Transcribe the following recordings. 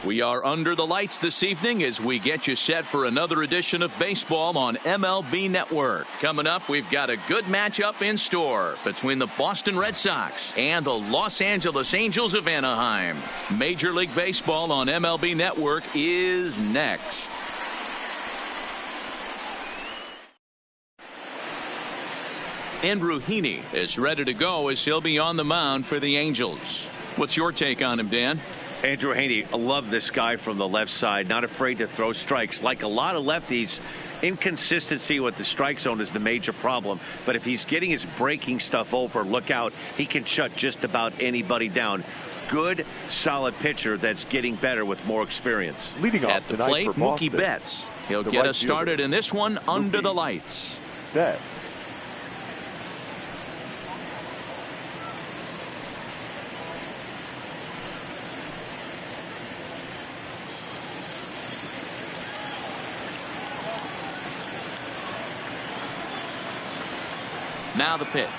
We are under the lights this evening as we get you set for another edition of baseball on MLB Network. Coming up, we've got a good matchup in store between the Boston Red Sox and the Los Angeles Angels of Anaheim. Major League Baseball on MLB Network is next. Andrew Heaney is ready to go as he'll be on the mound for the Angels. What's your take on him, Dan? Andrew Heaney, I love this guy from the left side, not afraid to throw strikes. Like a lot of lefties, inconsistency with the strike zone is the major problem. But if he's getting his breaking stuff over, look out, he can shut just about anybody down. Good, solid pitcher that's getting better with more experience. Leading off at the plate, Mookie Betts. He'll get us started in this one under the lights. Betts. Now the pitch.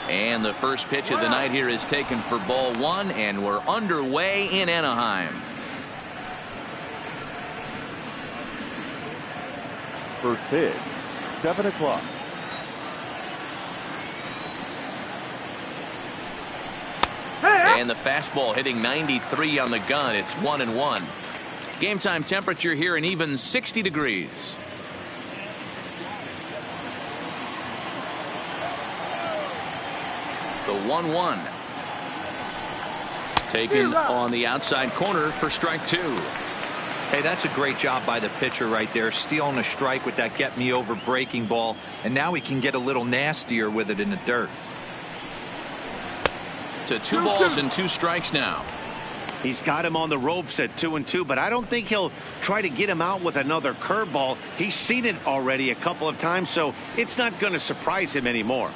And the first pitch of the night here is taken for ball one, and we're underway in Anaheim. First pitch, 7 o'clock. And the fastball hitting 93 on the gun. It's 1-1. Game time temperature here an even 60 degrees. The 1-1. Taken on the outside corner for strike two. Hey, that's a great job by the pitcher right there, stealing a strike with that get me over breaking ball, and now he can get a little nastier with it in the dirt. To 2 balls and 2 strikes now. He's got him on the ropes at 2-2, but I don't think he'll try to get him out with another curveball. He's seen it already a couple of times, so it's not going to surprise him anymore.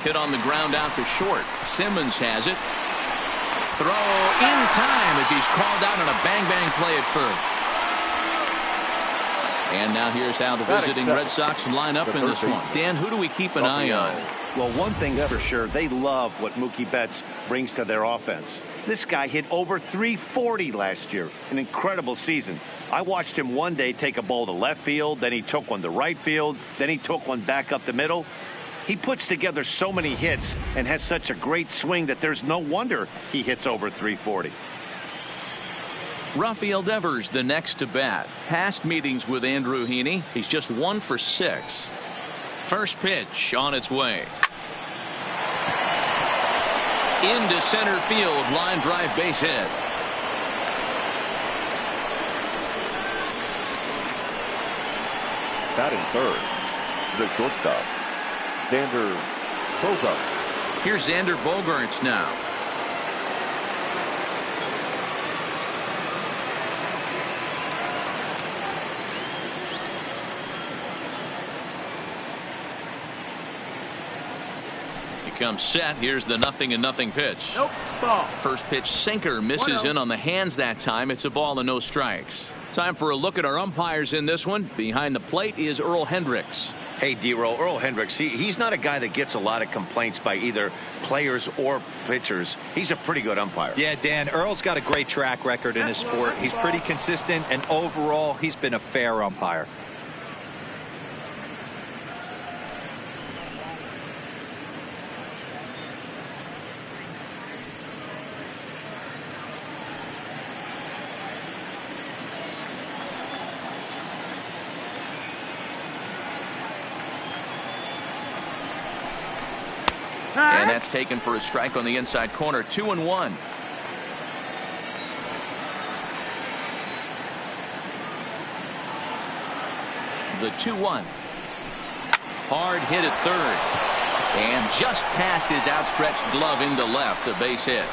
Hit on the ground out to short. Simmons has it. Throw in time as he's called out on a bang-bang play at first. And now here's how the visiting Red Sox line up in this one. Dan, who do we keep an eye on? Well, one thing's for sure. They love what Mookie Betts brings to their offense. This guy hit over 340 last year. An incredible season. I watched him one day take a ball to left field. Then he took one to right field. Then he took one back up the middle. He puts together so many hits and has such a great swing that there's no wonder he hits over 340. Rafael Devers the next to bat. Past meetings with Andrew Heaney, he's just 1 for 6. First pitch on its way. Into center field, line drive, base hit. Batting third, the shortstop, Xander Bogaerts. Here's Xander Bogaerts now. He comes set. Here's the 0-0 pitch. Nope, ball. First pitch sinker misses in on the hands that time. It's a ball and no strikes. Time for a look at our umpires in this one. Behind the plate is Earl Hendricks. Hey, D-Roll, Earl Hendricks, he's not a guy that gets a lot of complaints by either players or pitchers. He's a pretty good umpire. Yeah, Dan, Earl's got a great track record in his sport. He's pretty consistent, and overall, he's been a fair umpire. And that's taken for a strike on the inside corner. 2-1. The 2-1. Hard hit at third. And just past his outstretched glove into left. A base hit.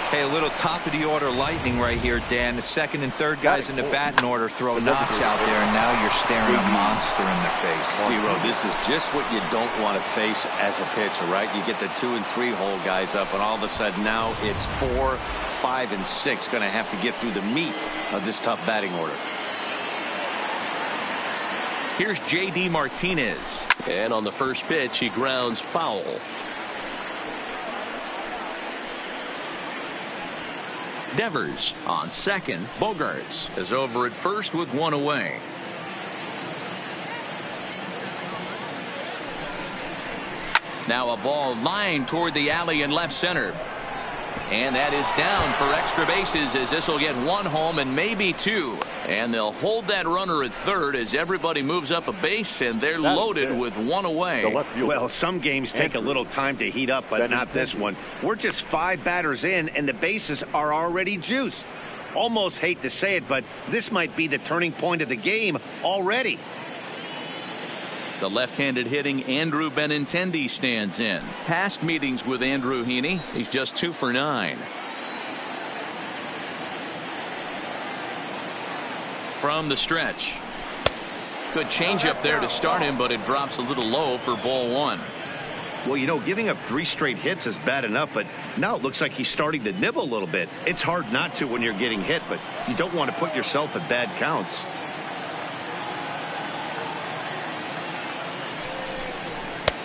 Hey, a little top of the order lightning right here, Dan. The second and third guys in the batting order throw knocks out there, and now you're staring a monster in the face. Zero, this is just what you don't want to face as a pitcher, right? You get the 2 and 3 hole guys up, and all of a sudden now it's 4, 5, and 6 going to have to get through the meat of this tough batting order. Here's J.D. Martinez. And on the first pitch, he grounds foul. Devers on second. Bogarts is over at first with one away. Now a ball lined toward the alley in left center. And that is down for extra bases, as this will get one home and maybe two. And they'll hold that runner at third as everybody moves up a base, and they're loaded with one away. Well, some games take a little time to heat up, but not this one. We're just 5 batters in, and the bases are already juiced. Almost hate to say it, but this might be the turning point of the game already. The left-handed hitting Andrew Benintendi stands in. Past meetings with Andrew Heaney, he's just 2 for 9. From the stretch. Good changeup there to start him, but it drops a little low for ball 1. Well, you know, giving up 3 straight hits is bad enough, but now it looks like he's starting to nibble a little bit. It's hard not to when you're getting hit, but you don't want to put yourself at bad counts.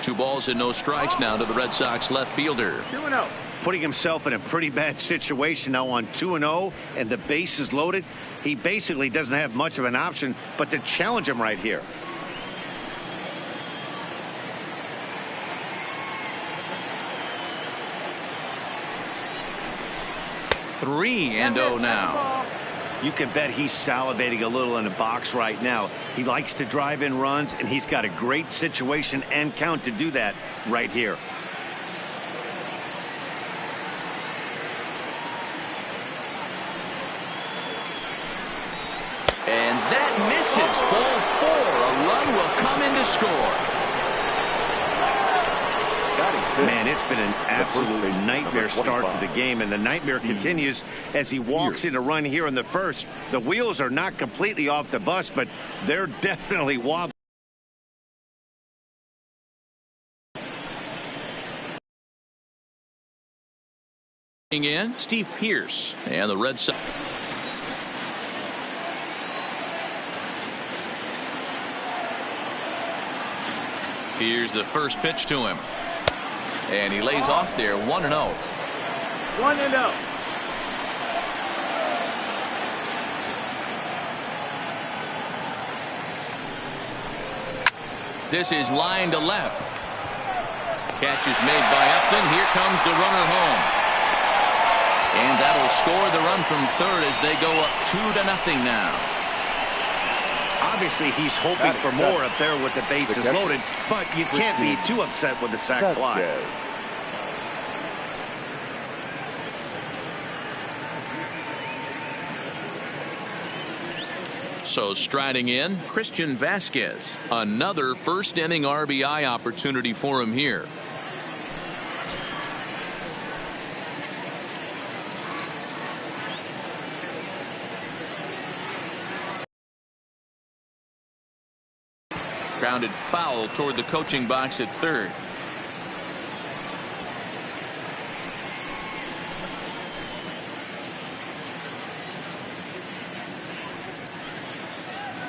2 balls and no strikes now to the Red Sox left fielder. 2-0. Putting himself in a pretty bad situation now on 2-0, and the base is loaded. He basically doesn't have much of an option but to challenge him right here. Three and 0 now. You can bet he's salivating a little in the box right now. He likes to drive in runs, and he's got a great situation and count to do that right here. And that misses. Ball 4. A run will come in to score. Man, it's been an absolute nightmare start to the game, and the nightmare continues as he walks in a run here in the first. The wheels are not completely off the bus, but they're definitely wobbling. In Steve Pearce and the Red Sox. Here's the first pitch to him. And he lays off there 1-0. 1-0. This is line to left. Catch is made by Upton. Here comes the runner home. And that'll score the run from third as they go up 2-0 now. Obviously, he's hoping for more up there with the bases loaded, but you can't be too upset with the sac fly. So striding in, Christian Vasquez. Another first inning RBI opportunity for him here. Grounded foul toward the coaching box at third.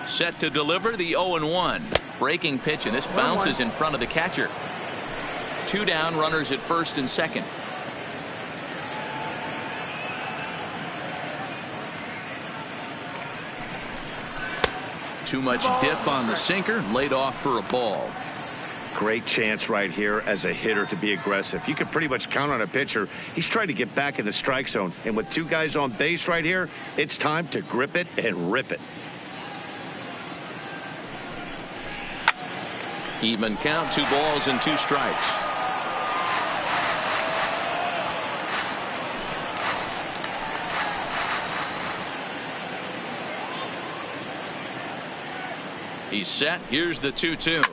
Set to deliver the 0-1. Breaking pitch, and this bounces in front of the catcher. 2 down, runners at first and second. Too much dip on the sinker, laid off for a ball. Great chance right here as a hitter to be aggressive. You can pretty much count on a pitcher. He's trying to get back in the strike zone, and with 2 guys on base right here, it's time to grip it and rip it. Even count, 2 balls and 2 strikes. He's set. Here's the 2-2.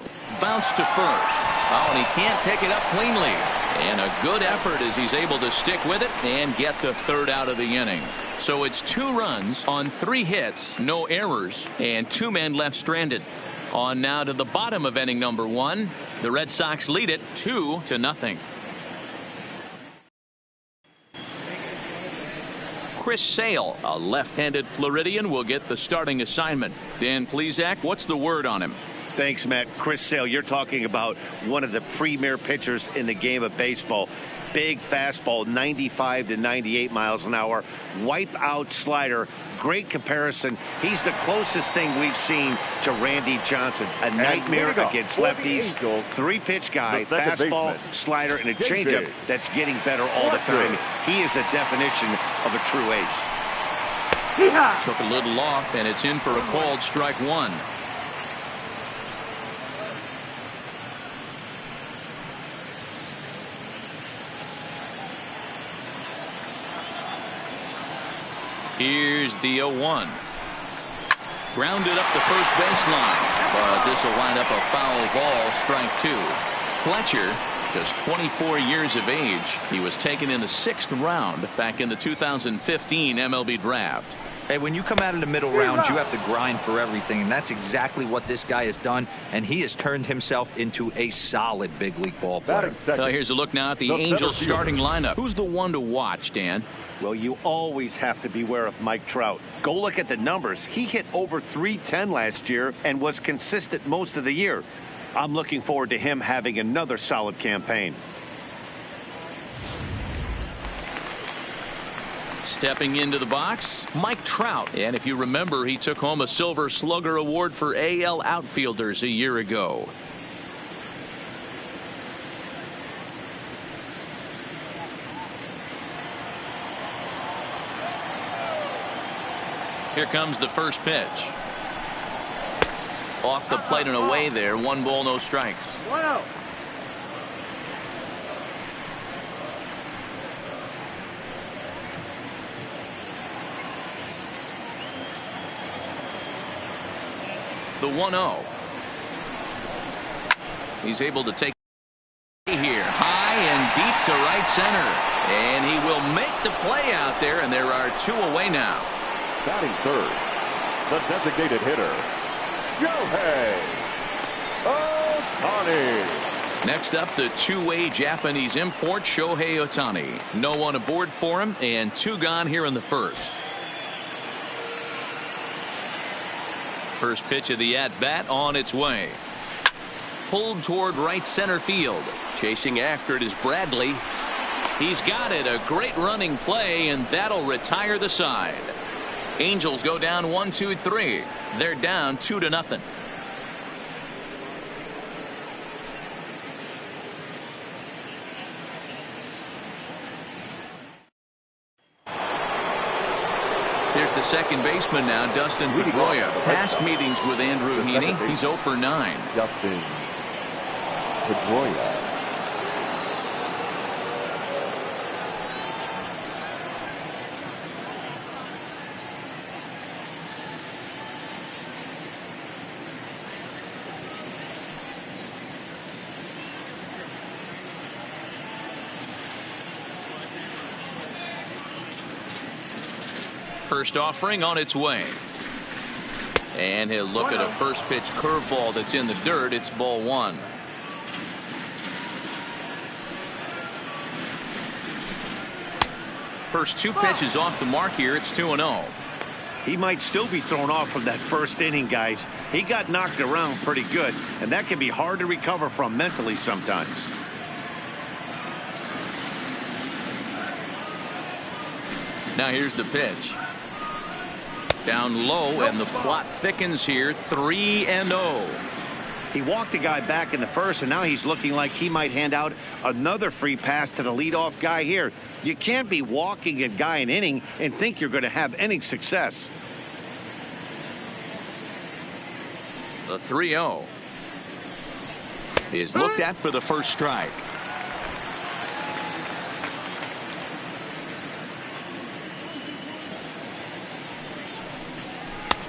Bounce to first. Oh, and he can't pick it up cleanly. And a good effort as he's able to stick with it and get the third out of the inning. So it's 2 runs on 3 hits, no errors, and 2 men left stranded. On now to the bottom of inning number 1. The Red Sox lead it 2-0. Chris Sale, a left-handed Floridian, will get the starting assignment. Dan Plesac, what's the word on him? Thanks, Matt. Chris Sale, you're talking about one of the premier pitchers in the game of baseball. Big fastball, 95 to 98 miles an hour. Wipe out slider. Great comparison. He's the closest thing we've seen to Randy Johnson. A nightmare against lefties. Three-pitch guy, fastball, slider, and a changeup that's getting better all the time. He is a definition of a true ace. Took a little off, and it's in for a called strike one. Here's the 0-1. Grounded up the first baseline, but this will wind up a foul ball, strike two. Fletcher, just 24 years of age. He was taken in the 6th round back in the 2015 MLB draft. Hey, when you come out of the middle rounds, you have to grind for everything, and that's exactly what this guy has done, and he has turned himself into a solid big league ball player. Well, here's a look now at the Angels starting lineup. Who's the one to watch, Dan? Well, you always have to beware of Mike Trout. Go look at the numbers. He hit over .310 last year and was consistent most of the year. I'm looking forward to him having another solid campaign. Stepping into the box, Mike Trout. And if you remember, he took home a Silver Slugger Award for AL outfielders a year ago. Here comes the first pitch. Off the plate and away there. 1 ball, no strikes. 1-0. The 1-0. He's able to take here high and deep to right center, and he will make the play out there, and there are 2 away now. Batting third, the designated hitter, Shohei Ohtani. Next up, the two-way Japanese import, Shohei Ohtani. No one aboard for him, and 2 gone here in the first. First pitch of the at-bat on its way. Pulled toward right center field. Chasing after it is Bradley. He's got it. A great running play, and that'll retire the side. Angels go down 1-2-3. They're down 2-0. Here's the second baseman now, Dustin Pedroia. Past meetings with Andrew Heaney, he's 0 for 9. Dustin Pedroia. First offering on its way. And he'll look at a first pitch curveball that's in the dirt. It's ball 1. First 2 pitches off the mark here. It's 2-0. He might still be thrown off from that first inning, guys. He got knocked around pretty good, and that can be hard to recover from mentally sometimes. Now here's the pitch. Down low, and the plot thickens here. 3-0. He walked a guy back in the first, and now he's looking like he might hand out another free pass to the leadoff guy here. You can't be walking a guy an inning and think you're going to have any success. The 3-0 is looked at for the first strike.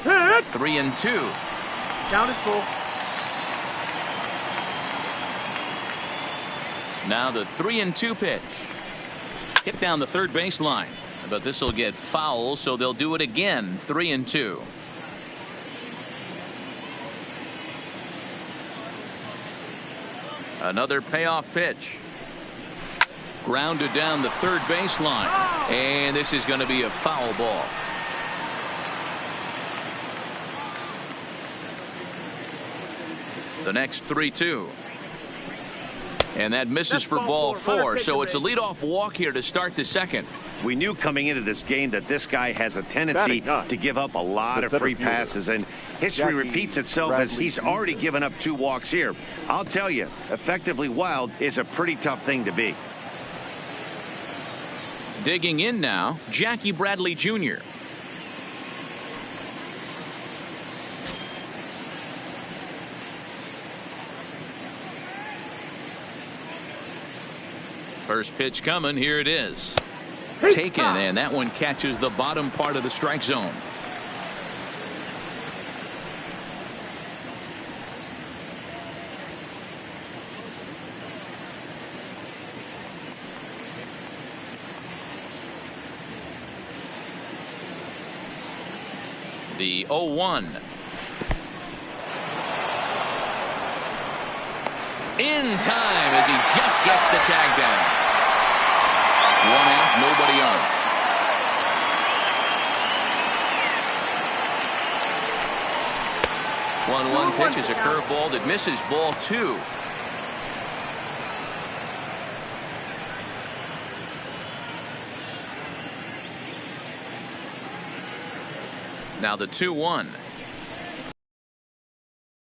Hit. 3-2. Counted full. Now the 3-2 pitch. Hit down the third baseline, but this will get foul, so they'll do it again. 3-2. Another payoff pitch. Grounded down the third baseline, and this is going to be a foul ball. The next 3-2. And that misses for ball 4. So it's a leadoff walk here to start the second. We knew coming into this game that this guy has a tendency to give up a lot of free passes, and history repeats itself as he's already given up 2 walks here. I'll tell you, effectively wild is a pretty tough thing to be. Digging in now, Jackie Bradley Jr. First pitch coming. Here it is. Taken, and that one catches the bottom part of the strike zone. The 0-1. In time as he just gets the tag down. 1 out, nobody on. 1-1 pitch is a curveball that misses ball 2. Now the 2-1.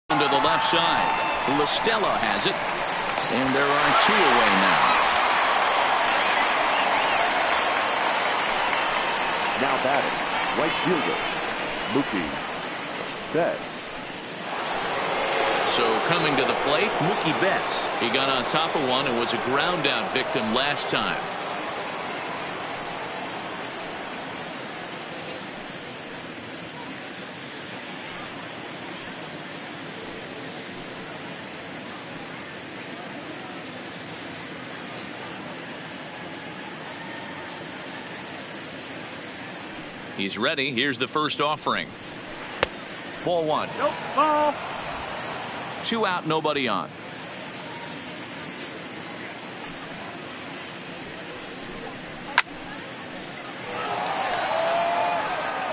To the left side. LaStella has it. And there are 2 away now. Now batting, right fielder, Mookie Betts. So coming to the plate, Mookie Betts. He got on top of one and was a ground out victim last time. He's ready. Here's the first offering. Ball 1. Nope, ball. 2 out, nobody on.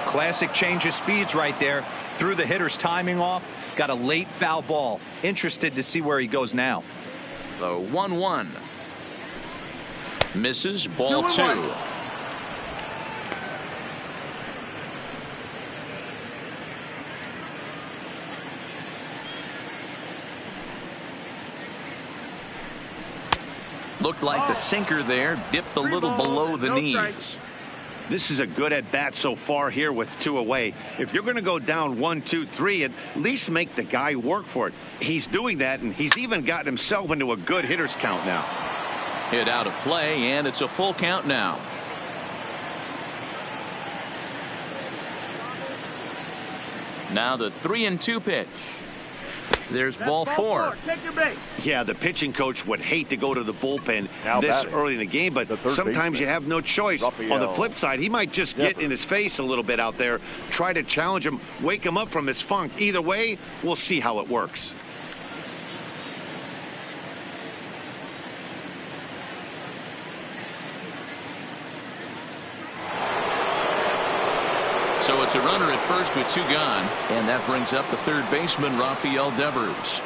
Classic change of speeds right there. Threw the hitter's timing off. Got a late foul ball. Interested to see where he goes now. The 1-1. Misses. Ball 2. Looked like the sinker there dipped a little below the knees. This is a good at bat so far here with 2 away. If you're going to go down 1, 2, 3, at least make the guy work for it. He's doing that, and he's even gotten himself into a good hitter's count now. Hit out of play, and it's a full count now. Now the 3-2 pitch. There's ball 4. Take your base. Yeah, the pitching coach would hate to go to the bullpen Now this batting, early in the game, but sometimes you have no choice. Rafael. On the flip side, he might just get in his face a little bit out there, try to challenge him, wake him up from his funk. Either way, we'll see how it works. So it's a runner at first with 2 gone, and that brings up the third baseman, Rafael Devers.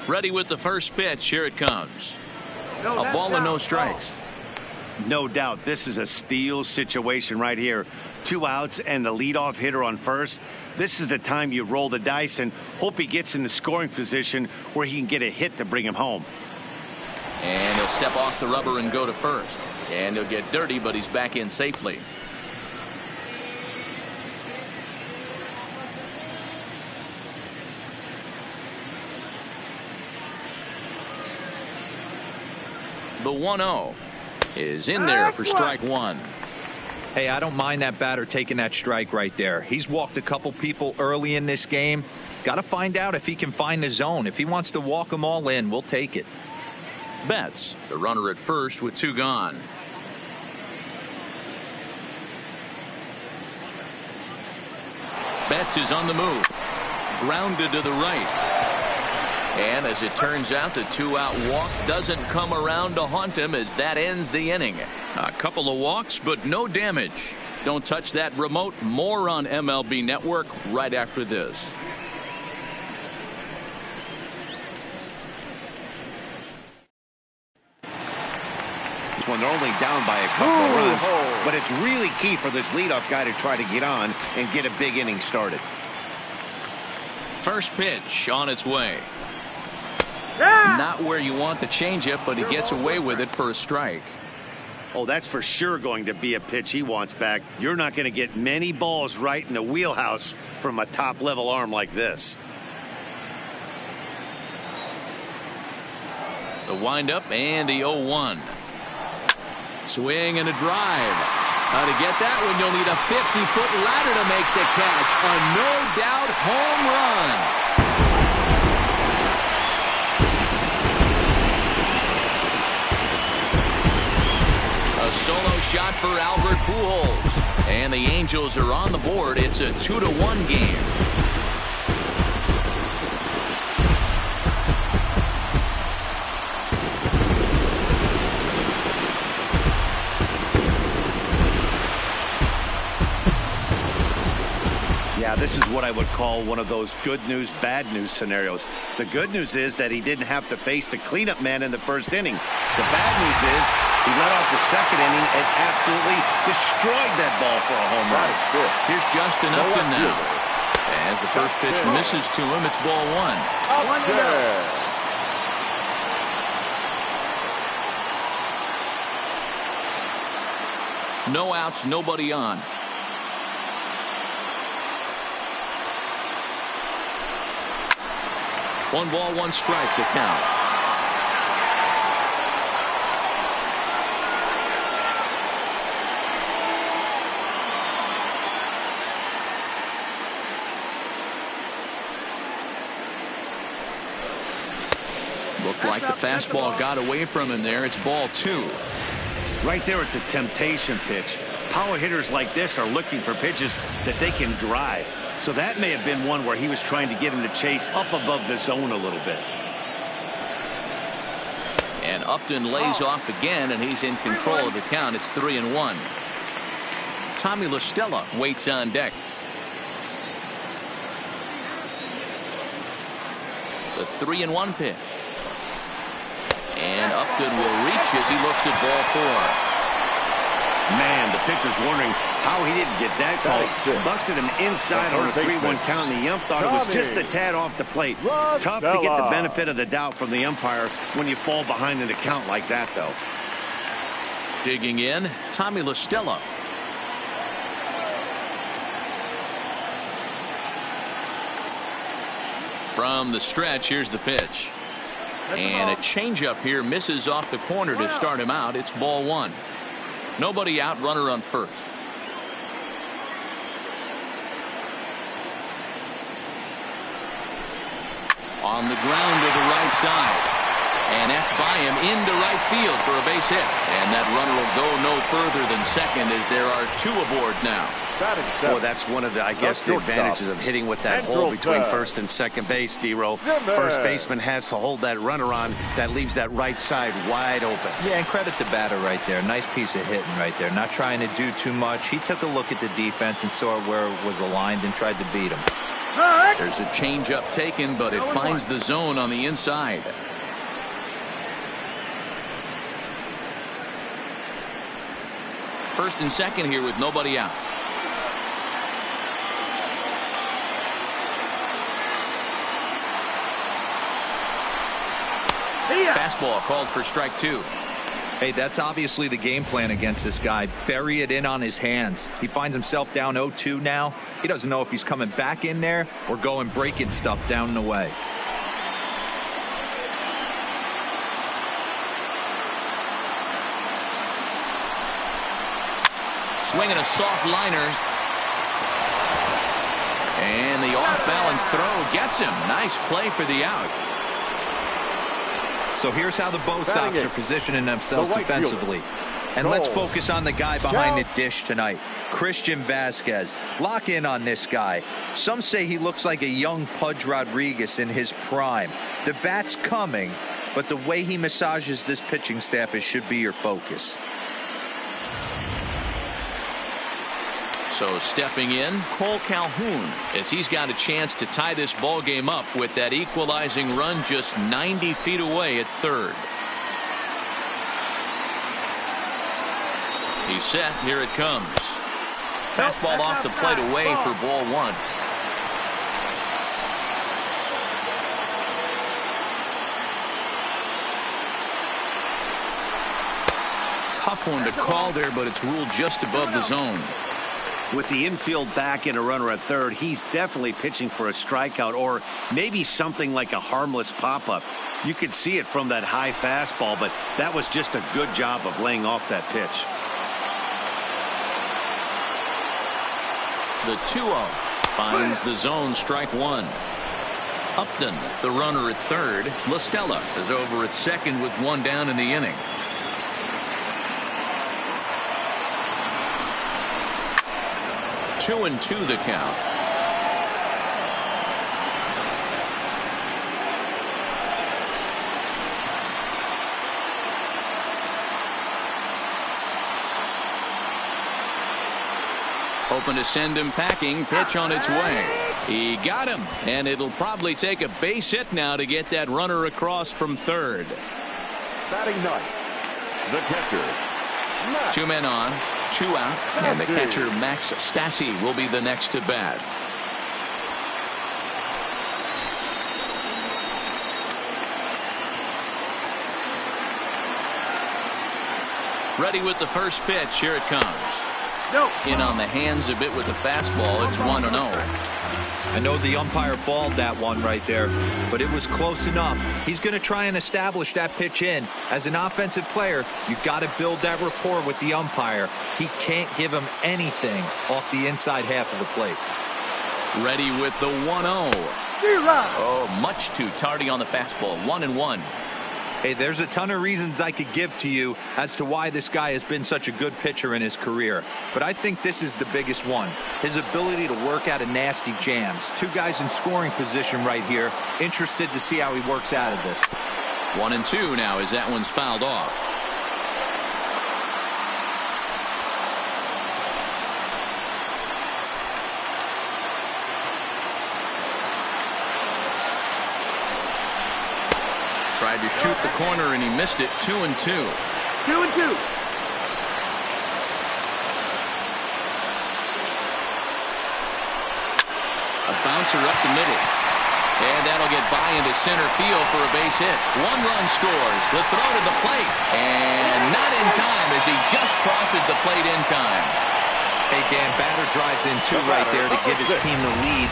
Ready with the first pitch. Here it comes. No, A ball and no strikes. No doubt this is a steal situation right here. 2 outs and the leadoff hitter on first. This is the time you roll the dice and hope he gets in the scoring position where he can get a hit to bring him home. And he'll step off the rubber and go to first. And he'll get dirty, but he's back in safely. The 1-0 is in there for strike 1. Hey, I don't mind that batter taking that strike right there. He's walked a couple people early in this game. Got to find out if he can find the zone. If he wants to walk them all in, we'll take it. Betts, the runner at first with 2 gone. Betts is on the move. Grounded to the right. And as it turns out, the 2-out walk doesn't come around to haunt him as that ends the inning. A couple of walks, but no damage. Don't touch that remote. More on MLB Network right after this. When they're only down by a couple of runs, but it's really key for this leadoff guy to try to get on and get a big inning started. First pitch on its way. Not where you want the changeup, but he gets away with it for a strike. Oh, that's for sure going to be a pitch he wants back. You're not going to get many balls right in the wheelhouse from a top-level arm like this. The windup and the 0-1. Swing and a drive. To get that one, you'll need a 50-foot ladder to make the catch. A no-doubt home run. A solo shot for Albert Pujols. And the Angels are on the board. It's a 2-1 game. Yeah, this is what I would call one of those good news, bad news scenarios. The good news is that he didn't have to face the cleanup man in the first inning. The bad news is he let off the second inning and absolutely destroyed that ball for a home run. Here's Justin Upton now. As the first pitch misses to him, it's ball one. No outs, nobody on. One ball, one strike to count. Looked like the fastball got away from him there. It's ball two. Right there is a temptation pitch. Power hitters like this are looking for pitches that they can drive. So that may have been one where he was trying to get him to chase up above the zone a little bit. And Upton lays off again, and he's in control of the count. It's 3-1. Tommy La Stella waits on deck. The 3-1 pitch. And Upton will reach as he looks at ball four. Man, the pitcher's wondering how he didn't get that call. Busted him inside on a 3-1 count, and the ump thought it was just a tad off the plate. Tough to get the benefit of the doubt from the umpire when you fall behind in a count like that, though. Digging in, Tommy La Stella. From the stretch, here's the pitch. And a changeup here misses off the corner to start him out. It's ball one. Nobody out, runner on first. On the ground to the right side. And that's by him into right field for a base hit. And that runner will go no further than second as there are two aboard now. Well, that's one of the, I guess, the advantages of hitting with that hole between first and second base, D-Row. First baseman has to hold that runner on. That leaves that right side wide open. Yeah, and credit the batter right there. Nice piece of hitting right there. Not trying to do too much. He took a look at the defense and saw where it was aligned and tried to beat him. There's a changeup taken, but it finds the zone on the inside. First and second here with nobody out. Fastball called for strike two. Hey, that's obviously the game plan against this guy. Bury it in on his hands. He finds himself down 0-2 now. He doesn't know if he's coming back in there or going breaking stuff down and away. Swinging a soft liner. And the off-balance throw gets him. Nice play for the out. So here's how the Bo Sox are positioning themselves defensively. And let's focus on the guy behind the dish tonight, Christian Vasquez. Lock in on this guy. Some say he looks like a young Pudge Rodriguez in his prime. The bat's coming, but the way he massages this pitching staff should be your focus. So stepping in, Cole Calhoun, as he's got a chance to tie this ball game up with that equalizing run just 90 feet away at third. He's set. Here it comes. Fastball off the plate away for ball one. Tough one to call there, but it's ruled just above the zone. With the infield back and a runner at third, he's definitely pitching for a strikeout or maybe something like a harmless pop-up. You could see it from that high fastball, but that was just a good job of laying off that pitch. The 2-0 finds the zone, strike one. Upton, the runner at third. LaStella is over at second with one down in the inning. 2-2 the count. Hoping to send him packing. Pitch on its way. He got him, and it'll probably take a base hit now to get that runner across from third. Batting ninth, the catcher. Max. 2 men on, 2 out, and the catcher Max Stassi will be the next to bat. Ready with the first pitch. Here it comes. In on the hands a bit with the fastball. It's 1-0. I know the umpire balled that one right there, but it was close enough. He's going to try and establish that pitch in. As an offensive player, you've got to build that rapport with the umpire. He can't give him anything off the inside half of the plate. Ready with the 1-0. Oh, much too tardy on the fastball. 1-1. Hey, there's a ton of reasons I could give to you as to why this guy has been such a good pitcher in his career. But I think this is the biggest one. His ability to work out of nasty jams. 2 guys in scoring position right here. Interested to see how he works out of this. 1-2 now as that one's fouled off. Tried to shoot the corner and he missed it. 2-2. 2-2. A bouncer up the middle. And that'll get by into center field for a base hit. 1 run scores. The throw to the plate. And not in time as he just crosses the plate in time. Hey, Dan, batter drives in 2 right there to give his team the lead.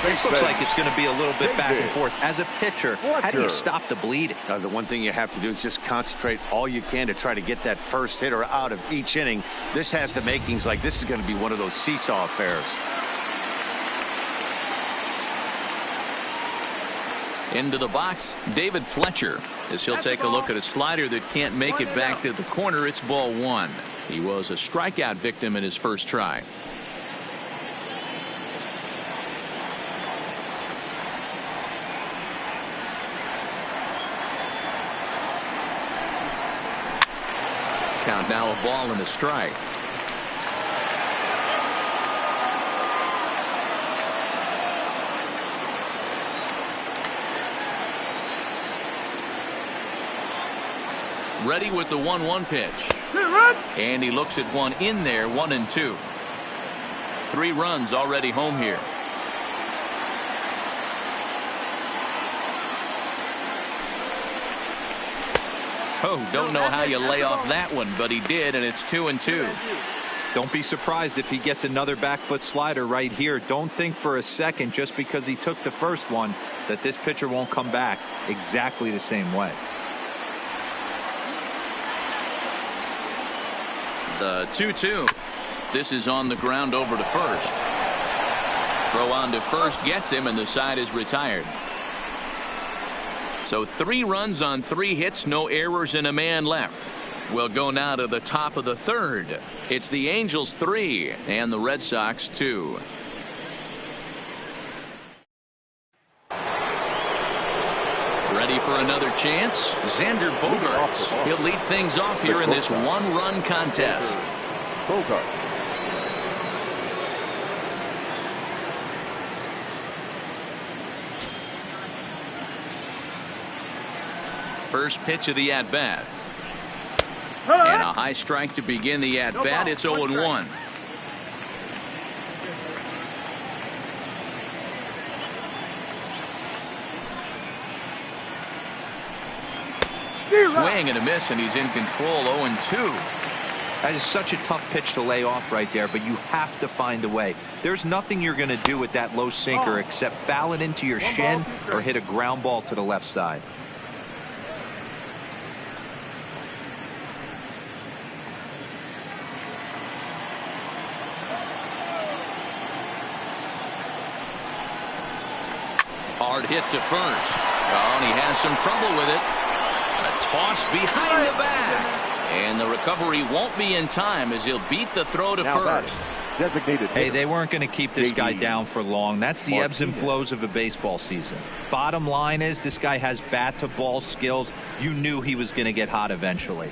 This looks like it's going to be a little bit back and forth. As a pitcher, how do you stop the bleeding? The one thing you have to do is just concentrate all you can to try to get that first hitter out of each inning. This has the makings like this is going to be one of those seesaw affairs. Into the box, David Fletcher, as he'll take a look at a slider that can't make it back to the corner. It's ball 1. He was a strikeout victim in his first try. Count now a ball and a strike. Ready with the 1-1 pitch. And he looks at one in there. 1-2. 3 runs already home here. Oh, don't know how you lay off that one, but he did, and it's 2-2. Don't be surprised if he gets another back foot slider right here. Don't think for a second, just because he took the first one, that this pitcher won't come back exactly the same way. The 2-2. This is on the ground over to first. Throw on to first gets him, and the side is retired. So 3 runs on 3 hits, no errors, and a man left. We'll go now to the top of the third. It's the Angels 3 and the Red Sox 2. Ready for another chance? Xander Bogaerts. He'll lead things off here in this 1-run contest. Bogart. First pitch of the at-bat. And a high strike to begin the at-bat. It's 0-1. Swing and a miss, and he's in control. 0-2. That is such a tough pitch to lay off right there, but you have to find a way. There's nothing you're going to do with that low sinker except foul it into your shin or hit a ground ball to the left side. Hard hit to first. Oh, and he has some trouble with it. A toss behind the back. And the recovery won't be in time as he'll beat the throw to first. Designated. Hey, they weren't going to keep this guy down for long. That's the ebbs and flows of a baseball season. Bottom line is this guy has bat to ball skills. You knew he was going to get hot eventually.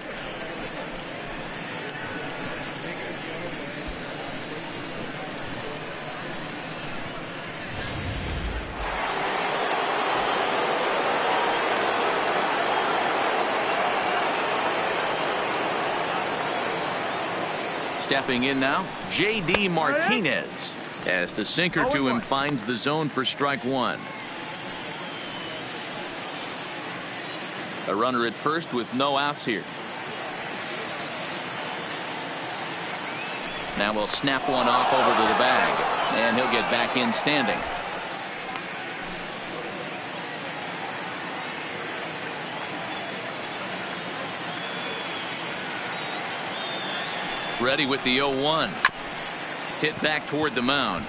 Stepping in now, J.D. Martinez, as the sinker to him finds the zone for strike one. A runner at first with no outs here. Now we'll snap one off over to the bag, and he'll get back in standing. Ready with the 0-1. Hit back toward the mound.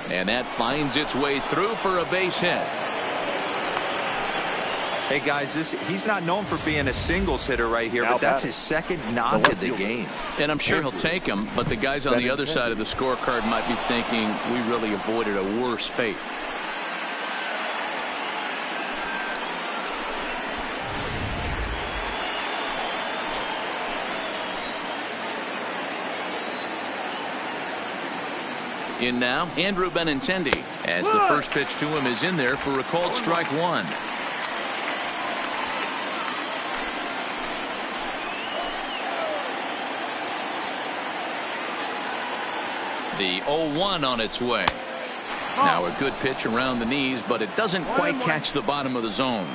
And that finds its way through for a base hit. Hey guys, he's not known for being a singles hitter right here, but that's his second knock of the game. And I'm sure he'll take him, but the guys on the other side of the scorecard might be thinking we really avoided a worse fate. In now, Andrew Benintendi, as the first pitch to him is in there for a called strike one. The 0-1 on its way. Now a good pitch around the knees, but it doesn't quite catch the bottom of the zone.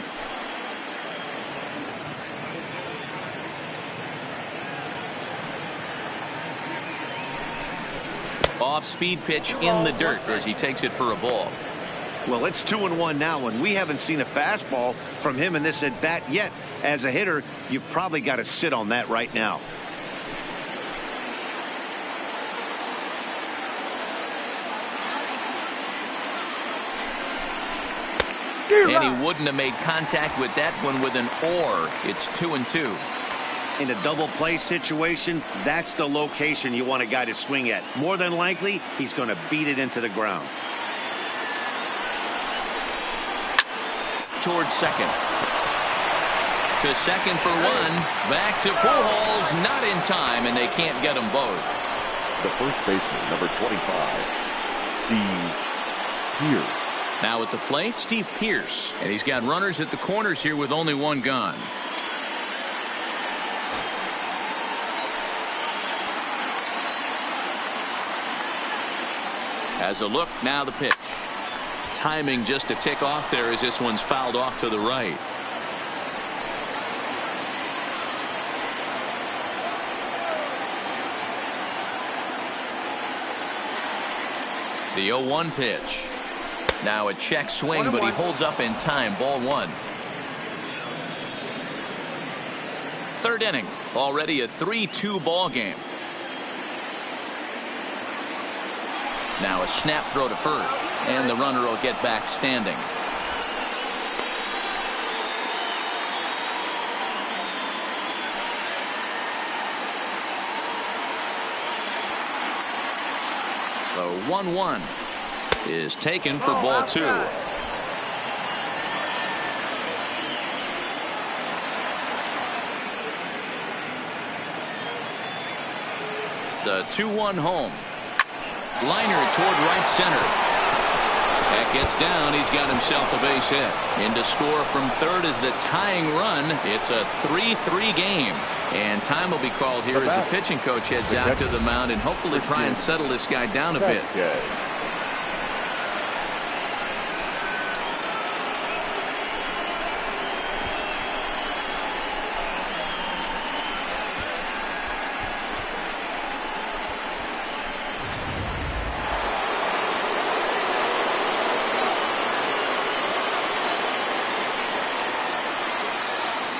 Off-speed pitch in the dirt as he takes it for a ball. Well, it's 2-1 now, and we haven't seen a fastball from him in this at-bat yet. As a hitter, you've probably got to sit on that right now. And he wouldn't have made contact with that one with an or. It's 2-2. In a double play situation, that's the location you want a guy to swing at. More than likely, he's going to beat it into the ground. Towards second. To second for one. Back to Pujols. Not in time, and they can't get them both. The first baseman, number 25, Steve Pearce. Now at the plate, Steve Pearce. And he's got runners at the corners here with only one gone. As a look, now the pitch. Timing just a tick off there as this one's fouled off to the right. The 0-1 pitch. Now a check swing, but he holds up in time. Ball one. Third inning. Already a 3-2 ball game. Now a snap throw to first, and the runner will get back standing. The 1-1 is taken for ball two. The 2-1 home. Liner toward right center. That gets down. He's got himself a base hit. In to score from third is the tying run. It's a 3-3 game. And time will be called here as the pitching coach heads out to the mound and hopefully try and settle this guy down a bit.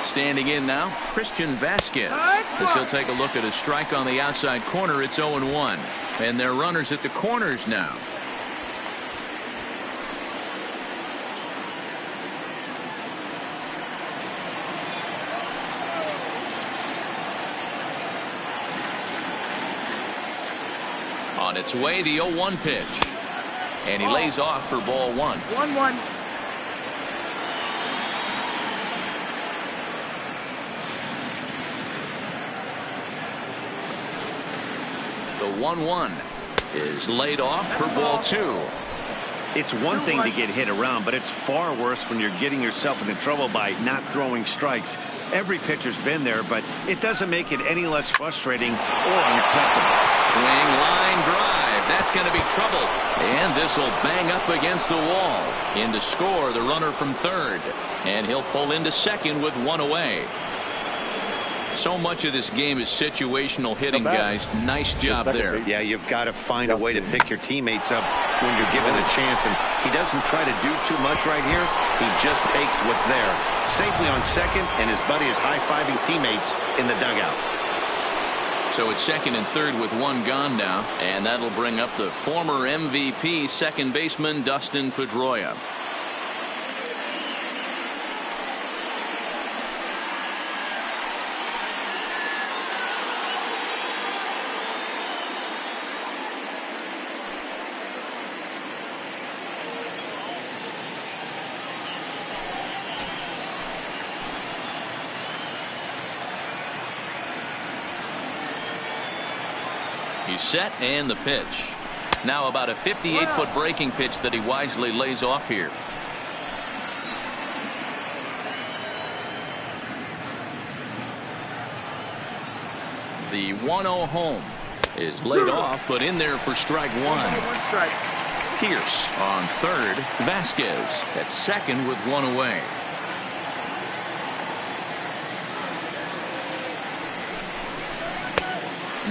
Standing in now, Christian Vasquez. As he'll take a look at a strike on the outside corner, it's 0-1. And they're runners at the corners now. On its way, the 0-1 pitch. And he lays off for ball 1. 1-1. The 1-1 is laid off for ball 2. It's one thing to get hit around, but it's far worse when you're getting yourself into trouble by not throwing strikes. Every pitcher's been there, but it doesn't make it any less frustrating or unacceptable. Swing, line drive. That's going to be trouble. And this will bang up against the wall. In to score, the runner from third. And he'll pull into second with 1 away. So much of this game is situational hitting, guys. Nice job there. Yeah, you've got to find a way to pick your teammates up when you're given a chance. And he doesn't try to do too much right here. He just takes what's there. Safely on second, and his buddy is high-fiving teammates in the dugout. So it's second and third with 1 gone now. And that'll bring up the former MVP second baseman Dustin Pedroia. He's set and the pitch. Now about a 58-foot breaking pitch that he wisely lays off here. The 1-0 home is laid off, but in there for strike 1. Pierce on third. Vasquez at second with 1 away.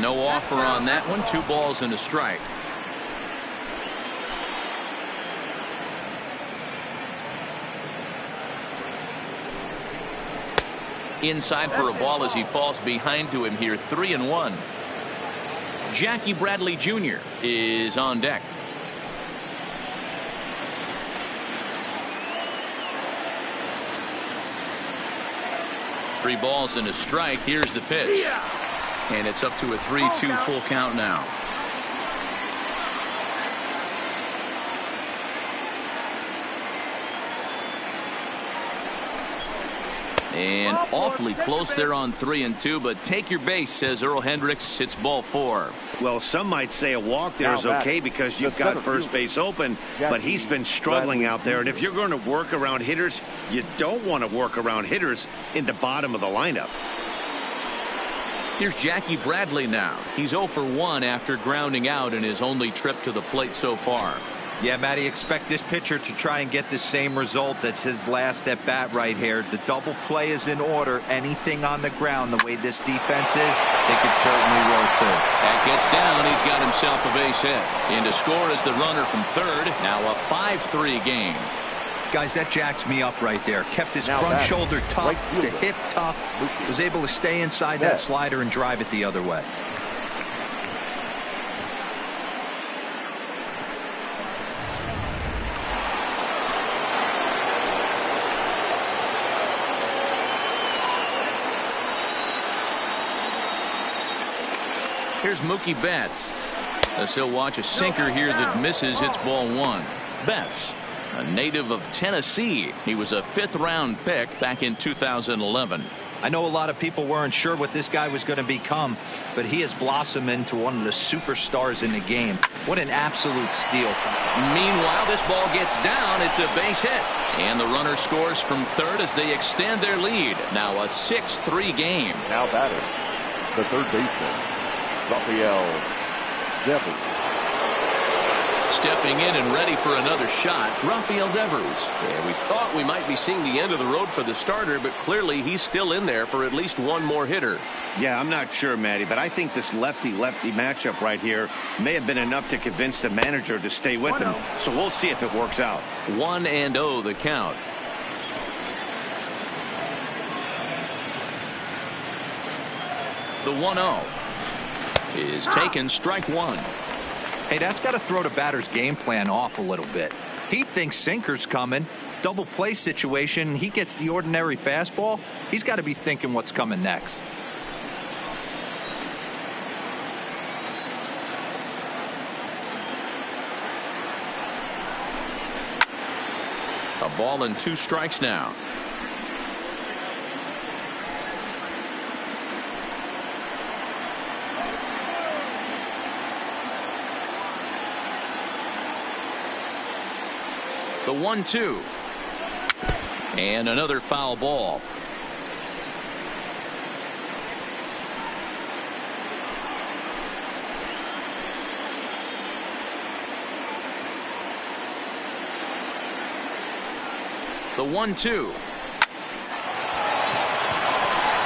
No offer on that one. 2 balls and a strike. Inside for a ball as he falls behind to him here. 3-1. Jackie Bradley Jr. is on deck. Three balls and a strike. Here's the pitch. And it's up to a 3-2 full count now. And awfully close there on 3-2, but take your base, says Earl Hendricks. It's ball 4. Well, some might say a walk there is okay because you've got first base open, but he's been struggling out there. And if you're going to work around hitters, you don't want to work around hitters in the bottom of the lineup. Here's Jackie Bradley now. He's 0 for 1 after grounding out in his only trip to the plate so far. Yeah, Matty, expect this pitcher to try and get the same result. That's his last at bat right here. The double play is in order. Anything on the ground, the way this defense is, they could certainly roll too. That gets down. He's got himself a base hit. In to score is the runner from third. Now a 5-3 game. Guys, that jacks me up right there. Kept his front shoulder tucked, the hip tucked, was able to stay inside that slider and drive it the other way. Here's Mookie Betts. As he'll watch a sinker here that misses. It's ball 1. Betts, a native of Tennessee. He was a 5th-round pick back in 2011. I know a lot of people weren't sure what this guy was going to become, but he has blossomed into one of the superstars in the game. What an absolute steal. Meanwhile, this ball gets down. It's a base hit. And the runner scores from third as they extend their lead. Now a 6-3 game. Now batting, the third baseman, Rafael Devers. Stepping in and ready for another shot, Rafael Devers. And we thought we might be seeing the end of the road for the starter, but clearly he's still in there for at least one more hitter. Yeah, I'm not sure, Matty, but I think this lefty-lefty matchup right here may have been enough to convince the manager to stay with him. So we'll see if it works out. 1-0 the count. The 1-0 is taken, strike one. Hey, that's got to throw the batter's game plan off a little bit. He thinks sinker's coming. Double play situation. He gets the ordinary fastball. He's got to be thinking what's coming next. A ball and 2 strikes now. The 1-2. And another foul ball. The 1-2.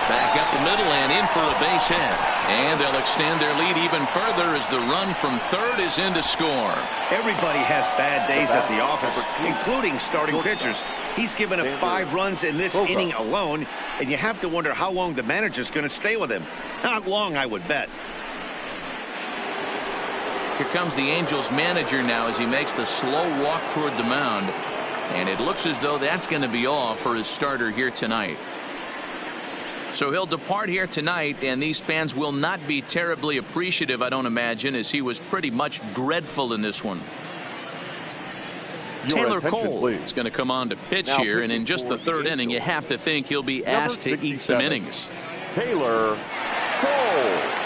Back up the middle and in for a base hit. And they'll extend their lead even further as the run from third is in to score. Everybody has bad days at the office, including starting pitchers. He's given up 5 runs in this inning alone, and you have to wonder how long the manager's going to stay with him. Not long, I would bet. Here comes the Angels manager now as he makes the slow walk toward the mound. And it looks as though that's going to be all for his starter here tonight. So he'll depart here tonight, and these fans will not be terribly appreciative, I don't imagine, as he was pretty much dreadful in this one. Taylor Cole is going to come on to pitch here, and in just the third inning, you have to think he'll be asked to eat some innings. Taylor Cole.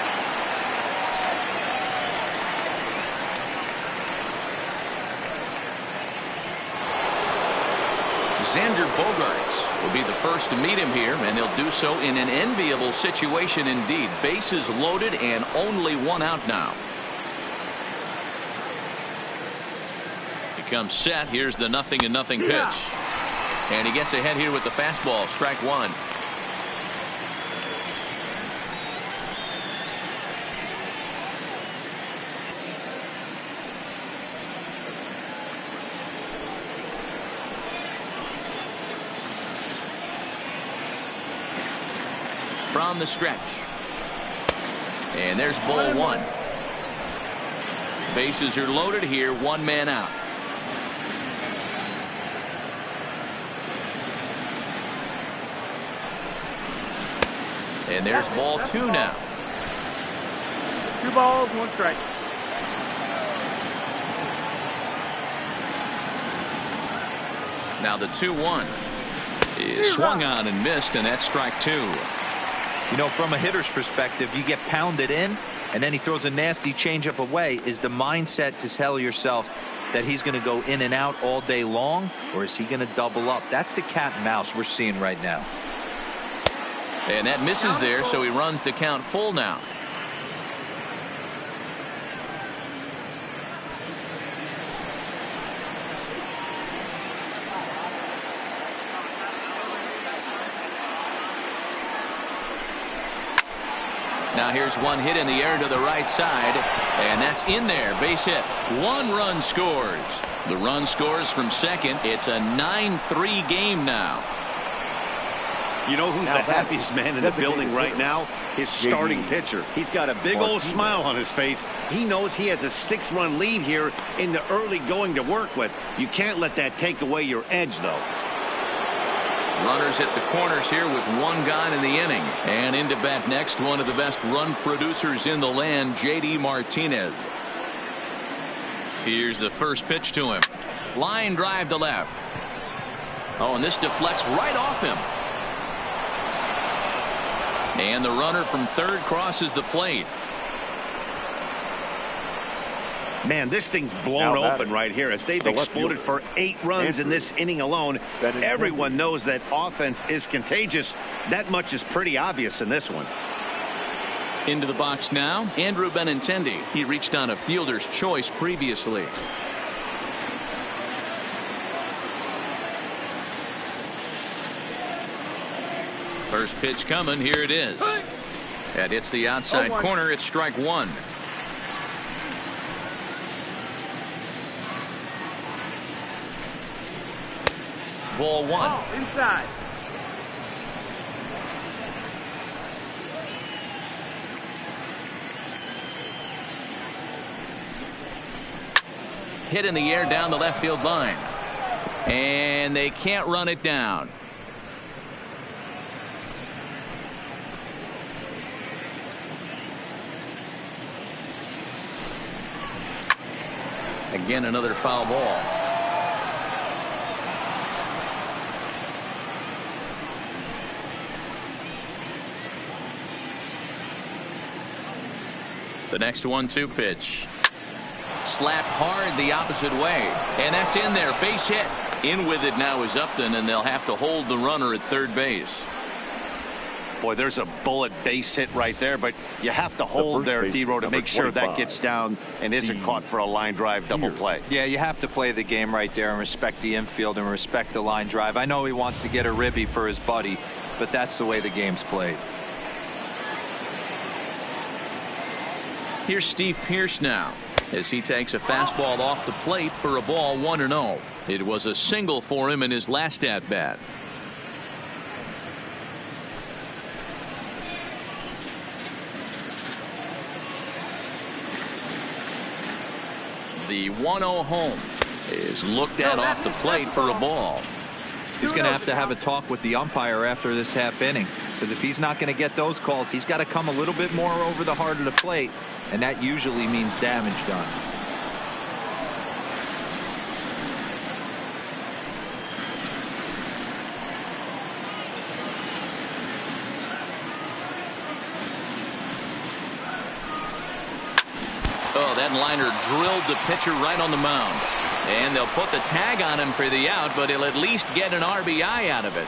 Xander Bogaerts will be the first to meet him here, and he'll do so in an enviable situation indeed. Bases loaded and only 1 out now. He comes set. Here's the 0-0 pitch. And he gets ahead here with the fastball. Strike one. From the stretch. And there's ball one. Bases are loaded here. 1 man out. And there's ball 2 now. 2 balls, 1 strike. Now the 2-1 is swung on and missed, and that's strike 2. You know, from a hitter's perspective, you get pounded in, and then he throws a nasty changeup away. Is the mindset to tell yourself that he's going to go in and out all day long, or is he going to double up? That's the cat and mouse we're seeing right now. And that misses there, so he runs the count full now. Now here's one hit in the air to the right side, and that's in there. Base hit. 1 run scores. The run scores from second. It's a 9-3 game now. You know who's the happiest man in the building right now? His starting pitcher. He's got a big old smile on his face. He knows he has a 6-run lead here in the early going to work with. You can't let that take away your edge, though. Runners at the corners here with 1 gone in the inning. And into bat next, one of the best run producers in the land, J.D. Martinez. Here's the first pitch to him. Line drive to left. Oh, and this deflects right off him. And the runner from third crosses the plate. Man, this thing's blown open right here as they've exploded for 8 runs in this inning alone. Everyone knows that offense is contagious. That much is pretty obvious in this one. Into the box now, Andrew Benintendi. He reached on a fielder's choice previously. First pitch coming. Here it is. That hits the outside corner. It's strike 1. Ball 1. Oh, inside. Hit in the air down the left field line. And they can't run it down. Again, another foul ball. The next 1-2 pitch. Slapped hard the opposite way. And that's in there. Base hit. In with it now is Upton, and they'll have to hold the runner at third base. Boy, there's a bullet base hit right there, but you have to hold there, D-Row, to make sure that gets down and isn't caught for a line drive double play. Yeah, you have to play the game right there and respect the infield and respect the line drive. I know he wants to get a ribby for his buddy, but that's the way the game's played. Here's Steve Pearce now as he takes a fastball off the plate for a ball 1-0. It was a single for him in his last at bat. The 1-0 home is looked at off the plate for a ball. He's going to have a talk with the umpire after this half inning, because if he's not going to get those calls, he's got to come a little bit more over the heart of the plate, and that usually means damage done. Oh, that liner drilled the pitcher right on the mound. And they'll put the tag on him for the out, but he'll at least get an RBI out of it.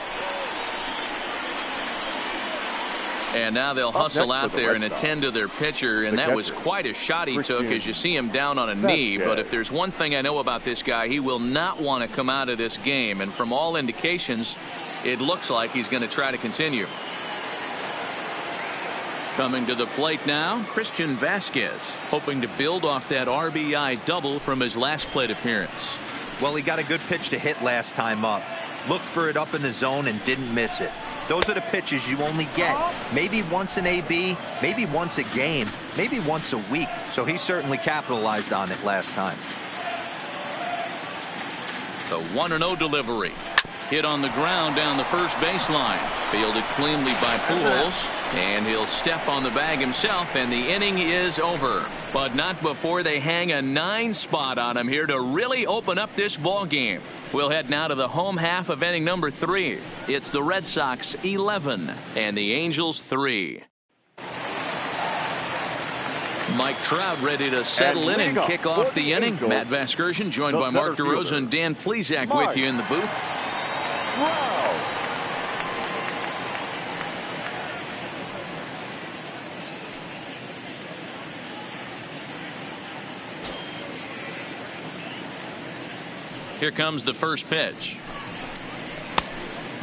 And now they'll hustle out there and attend to their pitcher, and that was quite a shot he took as you see him down on a knee. But if there's one thing I know about this guy, he will not want to come out of this game. And from all indications, it looks like he's going to try to continue. Coming to the plate now, Christian Vasquez, hoping to build off that RBI double from his last plate appearance. Well, he got a good pitch to hit last time up. Looked for it up in the zone and didn't miss it. Those are the pitches you only get maybe once an AB, maybe once a game, maybe once a week. So he certainly capitalized on it last time. The 1-0 delivery. Hit on the ground down the first baseline. Fielded cleanly by Pujols. And he'll step on the bag himself, and the inning is over. But not before they hang a 9 spot on him here to really open up this ball game. We'll head now to the home half of inning number 3. It's the Red Sox 11 and the Angels 3. Mike Trout ready to settle in and kick off the inning. Matt Vasgersian joined by Mark DeRosa and Dan Plesac with you in the booth. Here comes the first pitch.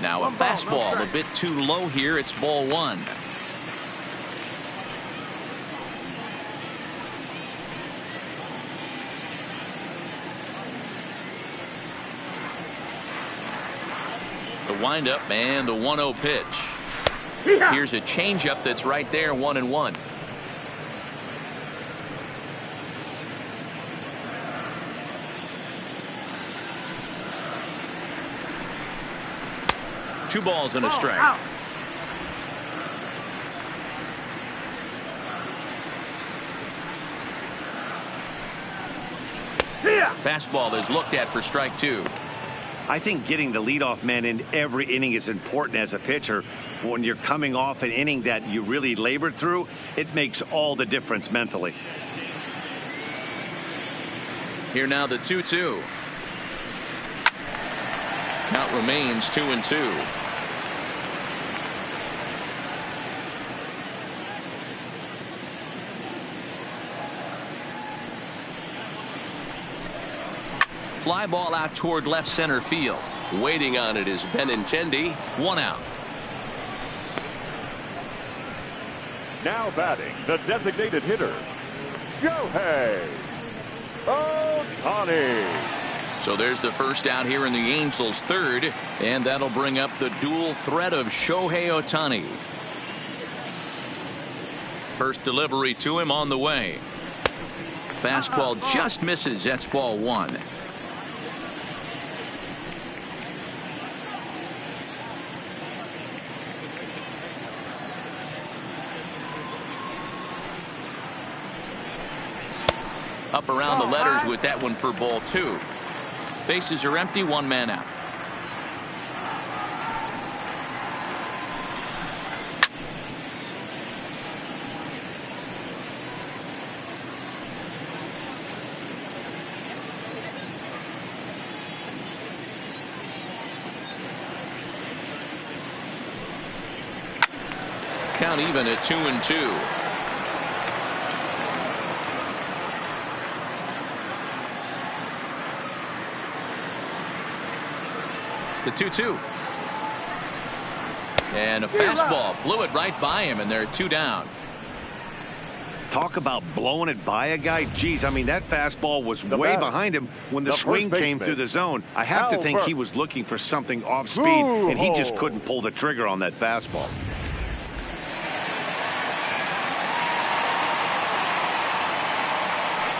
Now a fastball a bit too low here. It's ball 1. The windup and the 1-0 pitch. Here's a changeup that's right there, 1-1. Two balls and a strike. Fastball is looked at for strike 2. I think getting the leadoff man in every inning is important as a pitcher. When you're coming off an inning that you really labored through, it makes all the difference mentally. Here now the 2-2. Count remains 2-2. Fly ball out toward left center field. Waiting on it is Benintendi. 1 out. Now batting, the designated hitter, Shohei Ohtani. So there's the first out here in the Angels' third, and that'll bring up the dual threat of Shohei Ohtani. First delivery to him on the way. Fastball just misses. That's ball 1. Up around the letters with that one for ball 2. Bases are empty, 1 man out. Count even at 2-2. The 2-2. And a fastball blew it right by him, and they're 2 down. Talk about blowing it by a guy. Geez, I mean, that fastball was way behind him when the swing came through the zone. I have to think he was looking for something off speed, and he just couldn't pull the trigger on that fastball.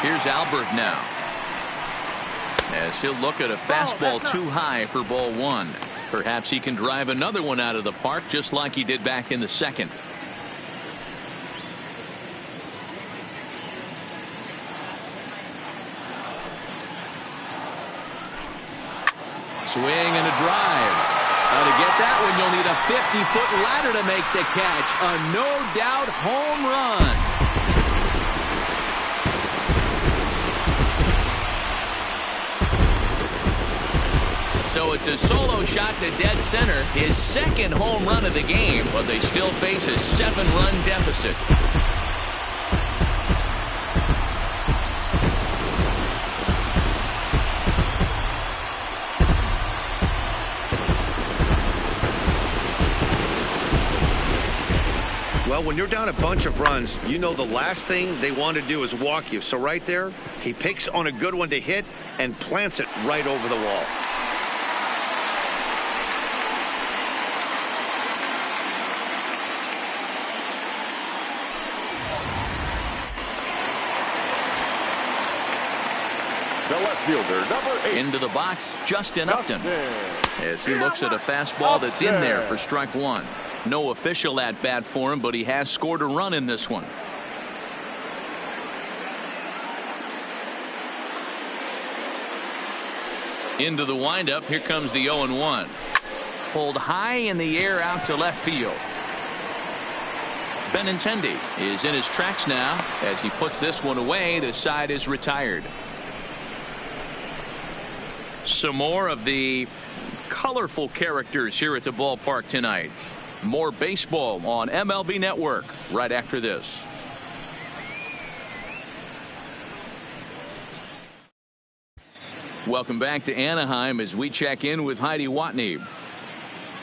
Here's Albert now, as he'll look at a fastball too high for ball 1. Perhaps he can drive another one out of the park just like he did back in the second. Swing and a drive. Now to get that one, you'll need a 50-foot ladder to make the catch. A no-doubt home run. So it's a solo shot to dead center, his second home run of the game, but they still face a 7-run deficit. Well, when you're down a bunch of runs, you know the last thing they want to do is walk you. So right there, he picks on a good one to hit and plants it right over the wall. The left fielder, number 8. Into the box, Justin Upton, as he looks at a fastball that's in there for strike 1. No official at bat for him, but he has scored a run in this one. Into the windup. Here comes the 0-1. Pulled high in the air out to left field. Benintendi is in his tracks now as he puts this one away. The side is retired. Some more of the colorful characters here at the ballpark tonight. More baseball on MLB Network right after this. Welcome back to Anaheim as we check in with Heidi Watney.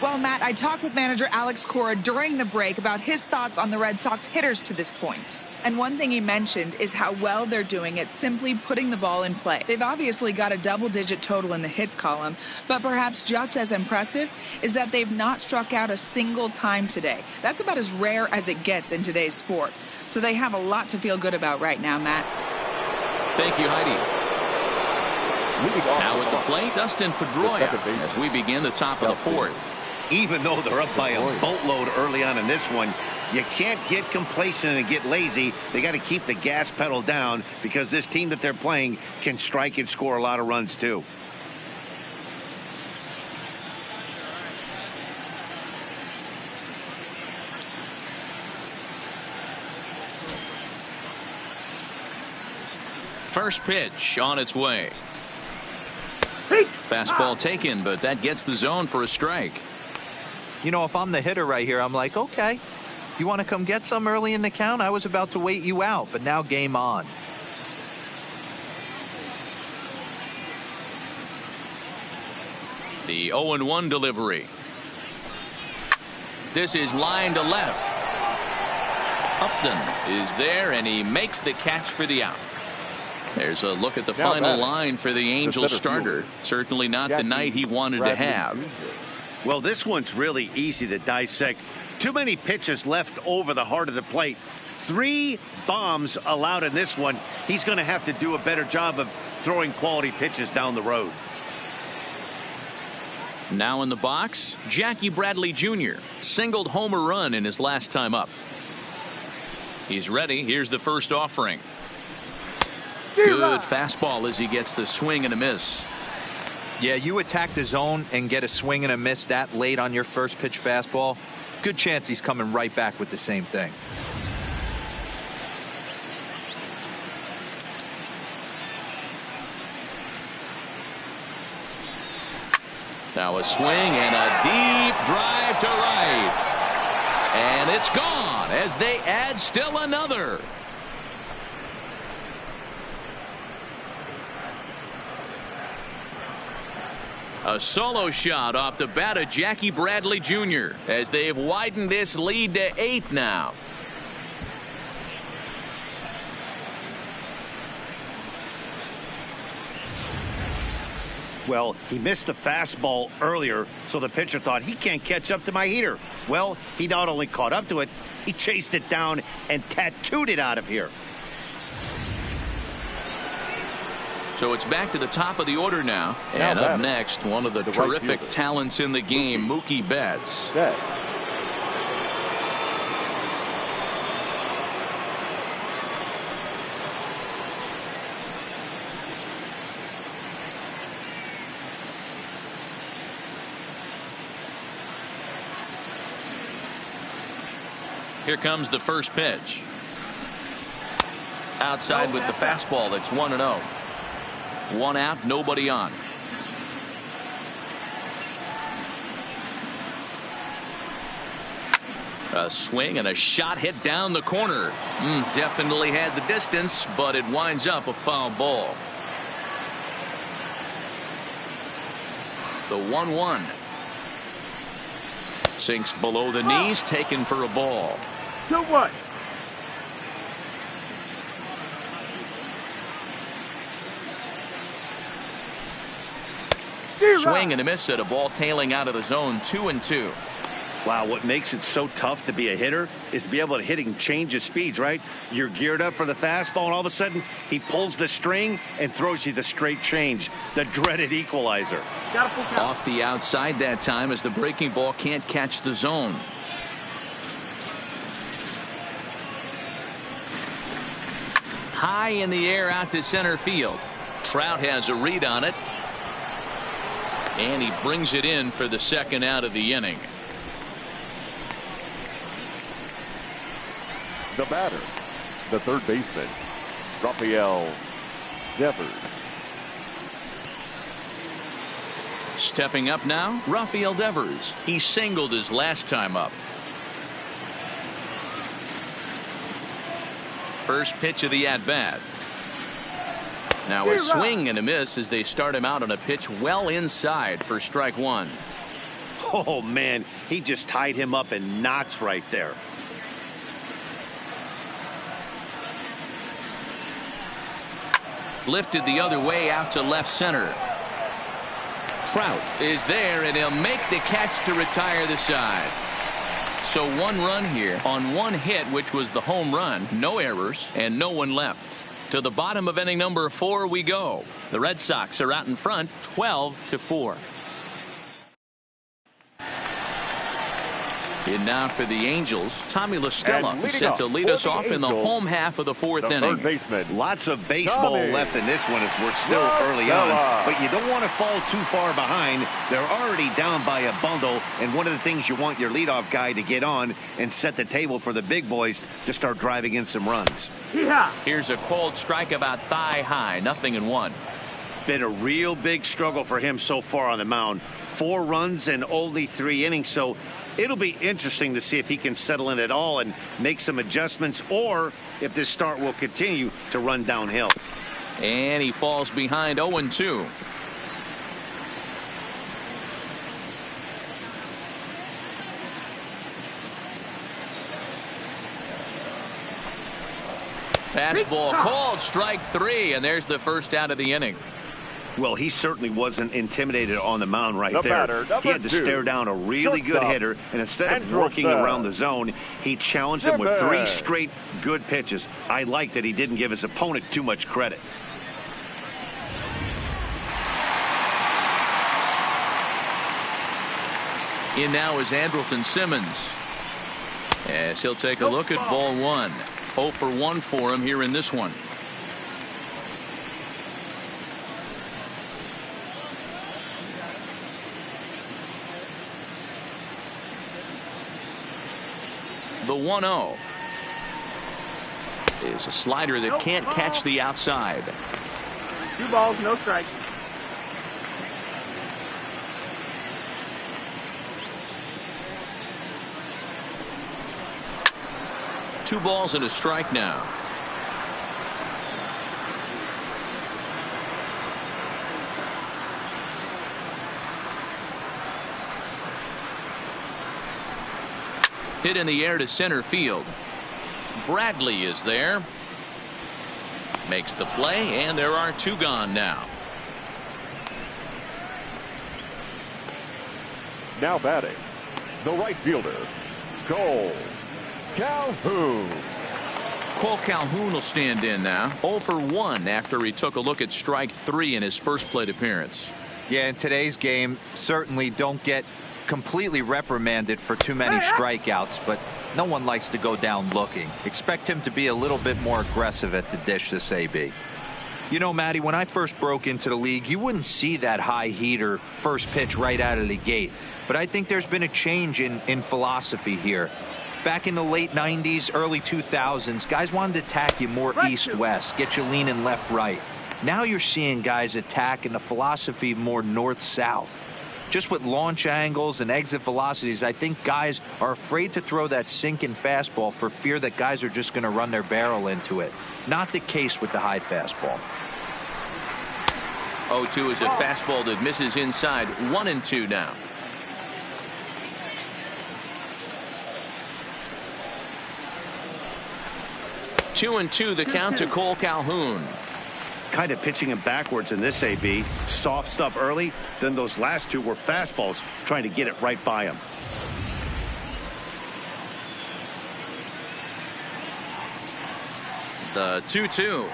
Well, Matt, I talked with manager Alex Cora during the break about his thoughts on the Red Sox hitters to this point. And one thing he mentioned is how well they're doing at simply putting the ball in play. They've obviously got a double-digit total in the hits column, but perhaps just as impressive is that they've not struck out a single time today. That's about as rare as it gets in today's sport. So they have a lot to feel good about right now, Matt. Thank you, Heidi. Now at the plate, Dustin Pedroia as we begin the top of the fourth. Even though they're up by a boatload early on in this one, you can't get complacent and get lazy. They got to keep the gas pedal down because this team that they're playing can strike and score a lot of runs too. First pitch on its way. Fastball taken, but that gets the zone for a strike. You know, if I'm the hitter right here, I'm like, okay, you want to come get some early in the count? I was about to wait you out, but now game on. The 0-1 delivery. This is line to left. Upton is there, and he makes the catch for the out. There's a look at the final line for the Angels starter. Certainly not the night he wanted to have. Well, this one's really easy to dissect. Too many pitches left over the heart of the plate. 3 bombs allowed in this one. He's going to have to do a better job of throwing quality pitches down the road. Now in the box, Jackie Bradley Jr. singled home a run in his last time up. He's ready. Here's the first offering. Good fastball as he gets the swing and a miss. Yeah, you attack the zone and get a swing and a miss that late on your first pitch fastball. Good chance he's coming right back with the same thing. Now a swing and a deep drive to right. And it's gone as they add still another. A solo shot off the bat of Jackie Bradley Jr. as they've widened this lead to 8 now. Well, he missed the fastball earlier, so the pitcher thought he can't catch up to my heater. Well, he not only caught up to it, he chased it down and tattooed it out of here. So it's back to the top of the order now. And up next, one of the terrific talents in the game, Mookie Betts. Here comes the first pitch. Outside with the fastball. That's 1-0. 1 out, nobody on. A swing and a shot hit down the corner. Definitely had the distance, but it winds up a foul ball. The 1-1. Sinks below the knees, taken for a ball. So what? Swing and a miss at a ball tailing out of the zone. 2-2. Wow, what makes it so tough to be a hitter is to be able to hit and change his speeds, right? You're geared up for the fastball, and all of a sudden he pulls the string and throws you the straight change, the dreaded equalizer. Off the outside that time as the breaking ball can't catch the zone. High in the air out to center field. Trout has a read on it. And he brings it in for the second out of the inning. The batter, the third baseman, Rafael Devers. Stepping up now, Rafael Devers. He singled his last time up. First pitch of the at-bat. Now a swing and a miss as they start him out on a pitch well inside for strike 1. Oh, man, he just tied him up in knots right there. Lifted the other way out to left center. Trout is there, and he'll make the catch to retire the side. So 1 run here on 1 hit, which was the home run. No errors and no one left. To the bottom of inning number 4 we go. The Red Sox are out in front 12-4. And now for the Angels, Tommy LaStella is set to lead us off in the home half of the fourth inning. Lots of baseball left in this one as we're still early on, but you don't want to fall too far behind. They're already down by a bundle, and one of the things you want your leadoff guy to get on and set the table for the big boys to start driving in some runs. Here's a cold strike about thigh high, 0-1. Been a real big struggle for him so far on the mound. 4 runs in only 3 innings, so it'll be interesting to see if he can settle in at all and make some adjustments, or if this start will continue to run downhill. And he falls behind 0-2. Fastball called, strike 3, and there's the first out of the inning. Well, he certainly wasn't intimidated on the mound right there. He had to stare down a really good hitter, and instead of working around the zone, he challenged him with 3 straight good pitches. I like that he didn't give his opponent too much credit. In now is Andrelton Simmons, as he'll take a look at ball 1. 0 for 1 for him here in this one. The 1-0 is a slider that can't catch the outside. 2 balls, no strikes. Two balls and a strike now. Hit in the air to center field. Bradley is there. Makes the play, and there are 2 gone now. Now batting, the right fielder, Cole Calhoun. Cole Calhoun will stand in now. 0 for 1 after he took a look at strike 3 in his first plate appearance. Yeah, in today's game, certainly don't get completely reprimanded for too many strikeouts, but no one likes to go down looking. Expect him to be a little bit more aggressive at the dish this AB. You know, Matty, when I first broke into the league, you wouldn't see that high heater first pitch right out of the gate. But I think there's been a change in philosophy here. Back in the late 90s, early 2000s, guys wanted to attack you more east-west, get you leaning left-right. Now you're seeing guys attack in the philosophy more north-south. Just with launch angles and exit velocities, I think guys are afraid to throw that sinking fastball for fear that guys are just going to run their barrel into it. Not the case with the high fastball. 0-2 is a fastball that misses inside. 1-2 now. Two and 2 the count to Cole Calhoun. Kind of pitching him backwards in this AB. Soft stuff early, then those last 2 were fastballs, trying to get it right by him. The 2-2.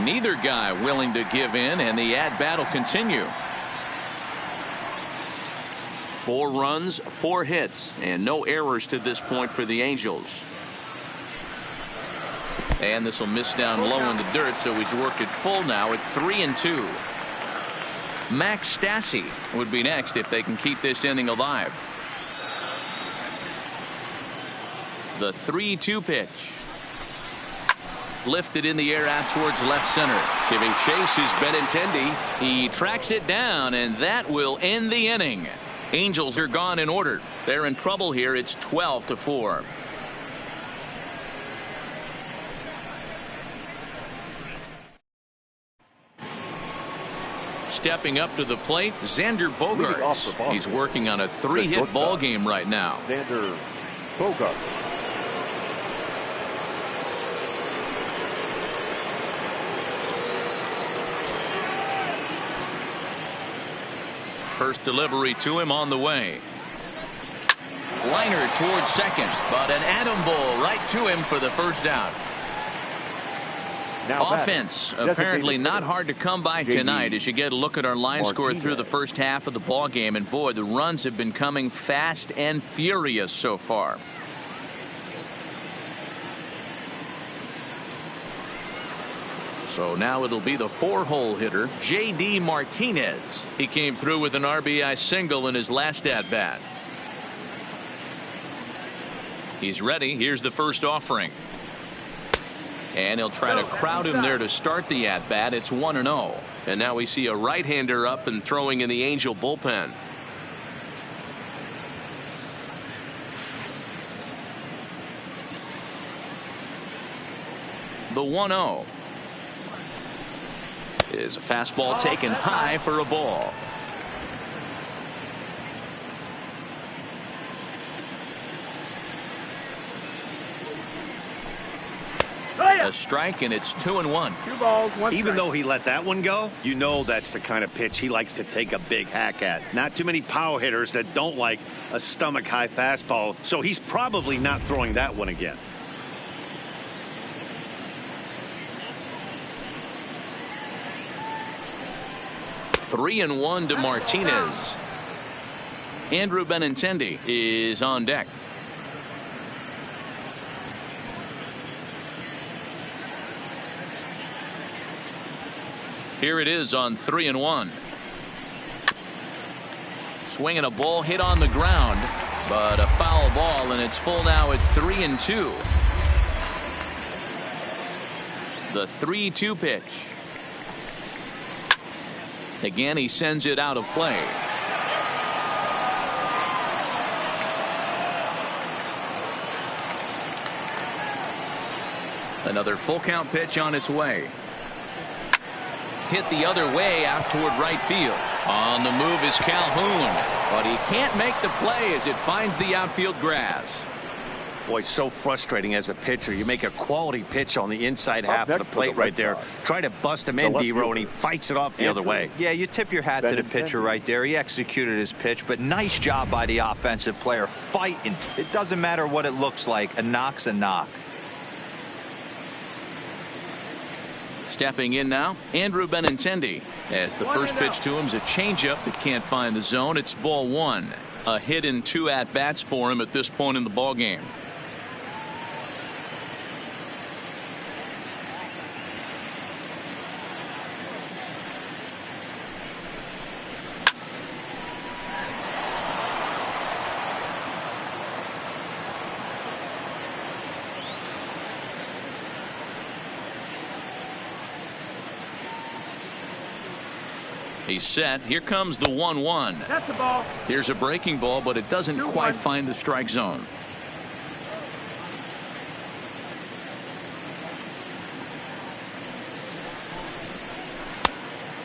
Neither guy willing to give in, and the at-bat will continue. 4 runs, 4 hits, and no errors to this point for the Angels. And this will miss down low in the dirt, so he's worked it full now at 3-2. Max Stassi would be next if they can keep this inning alive. The 3-2 pitch. Lifted in the air out towards left center. Giving chase is Benintendi. He tracks it down, and that will end the inning. Angels are gone in order. They're in trouble here. It's 12-4. Stepping up to the plate, Xander Bogaerts. He's working on a 3-hit ball game right now. Xander Bogaerts. First delivery to him on the way. Liner towards second, but an atom ball right to him for the first out. Offense apparently not hard to come by tonight as you get a look at our line score through the first half of the ball game, and boy, the runs have been coming fast and furious so far. So now it'll be the 4-hole hitter, J.D. Martinez. He came through with an RBI single in his last at-bat. He's ready. Here's the first offering. And he'll try to crowd him there to start the at-bat. It's 1-0. And now we see a right-hander up and throwing in the Angel bullpen. The 1-0. Is a fastball taken high for a ball. A strike, and it's 2-1. 2 balls, 1 strike. Even though he let that one go, you know that's the kind of pitch he likes to take a big hack at. Not too many power hitters that don't like a stomach high fastball, so he's probably not throwing that one again. Three and 1 to Martinez. Andrew Benintendi is on deck. Here it is on 3 and 1. Swinging a ball hit on the ground, but a foul ball, and it's full now at 3 and 2. The 3-2 pitch. Again, he sends it out of play. Another full count pitch on its way. Hit the other way out toward right field. On the move is Calhoun, but he can't make the play as it finds the outfield grass. Boy, so frustrating as a pitcher. You make a quality pitch on the inside half of the plate right there. Try to bust him in, D-Row, and he fights it off the other way. Yeah, you tip your hat to the pitcher right there. He executed his pitch, but nice job by the offensive player fighting. It doesn't matter what it looks like. A knock's a knock. Stepping in now, Andrew Benintendi, as the first pitch to him is a changeup that can't find the zone. It's ball 1. A hit in 2 at-bats for him at this point in the ball game. He's set. Here comes the 1-1. That's the ball. Here's a breaking ball, but it doesn't quite find the strike zone.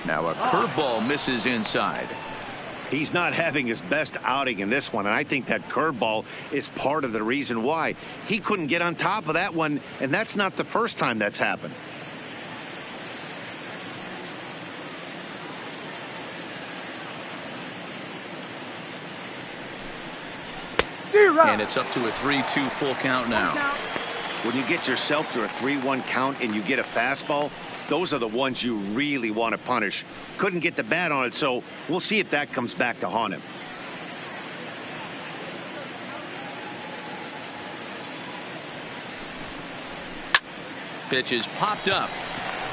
Now a curveball misses inside. He's not having his best outing in this one, and I think that curveball is part of the reason why. He couldn't get on top of that one, and that's not the first time that's happened. And it's up to a 3-2 full count now. When you get yourself to a 3-1 count and you get a fastball, those are the ones you really want to punish. Couldn't get the bat on it, so we'll see if that comes back to haunt him. Pitch is popped up.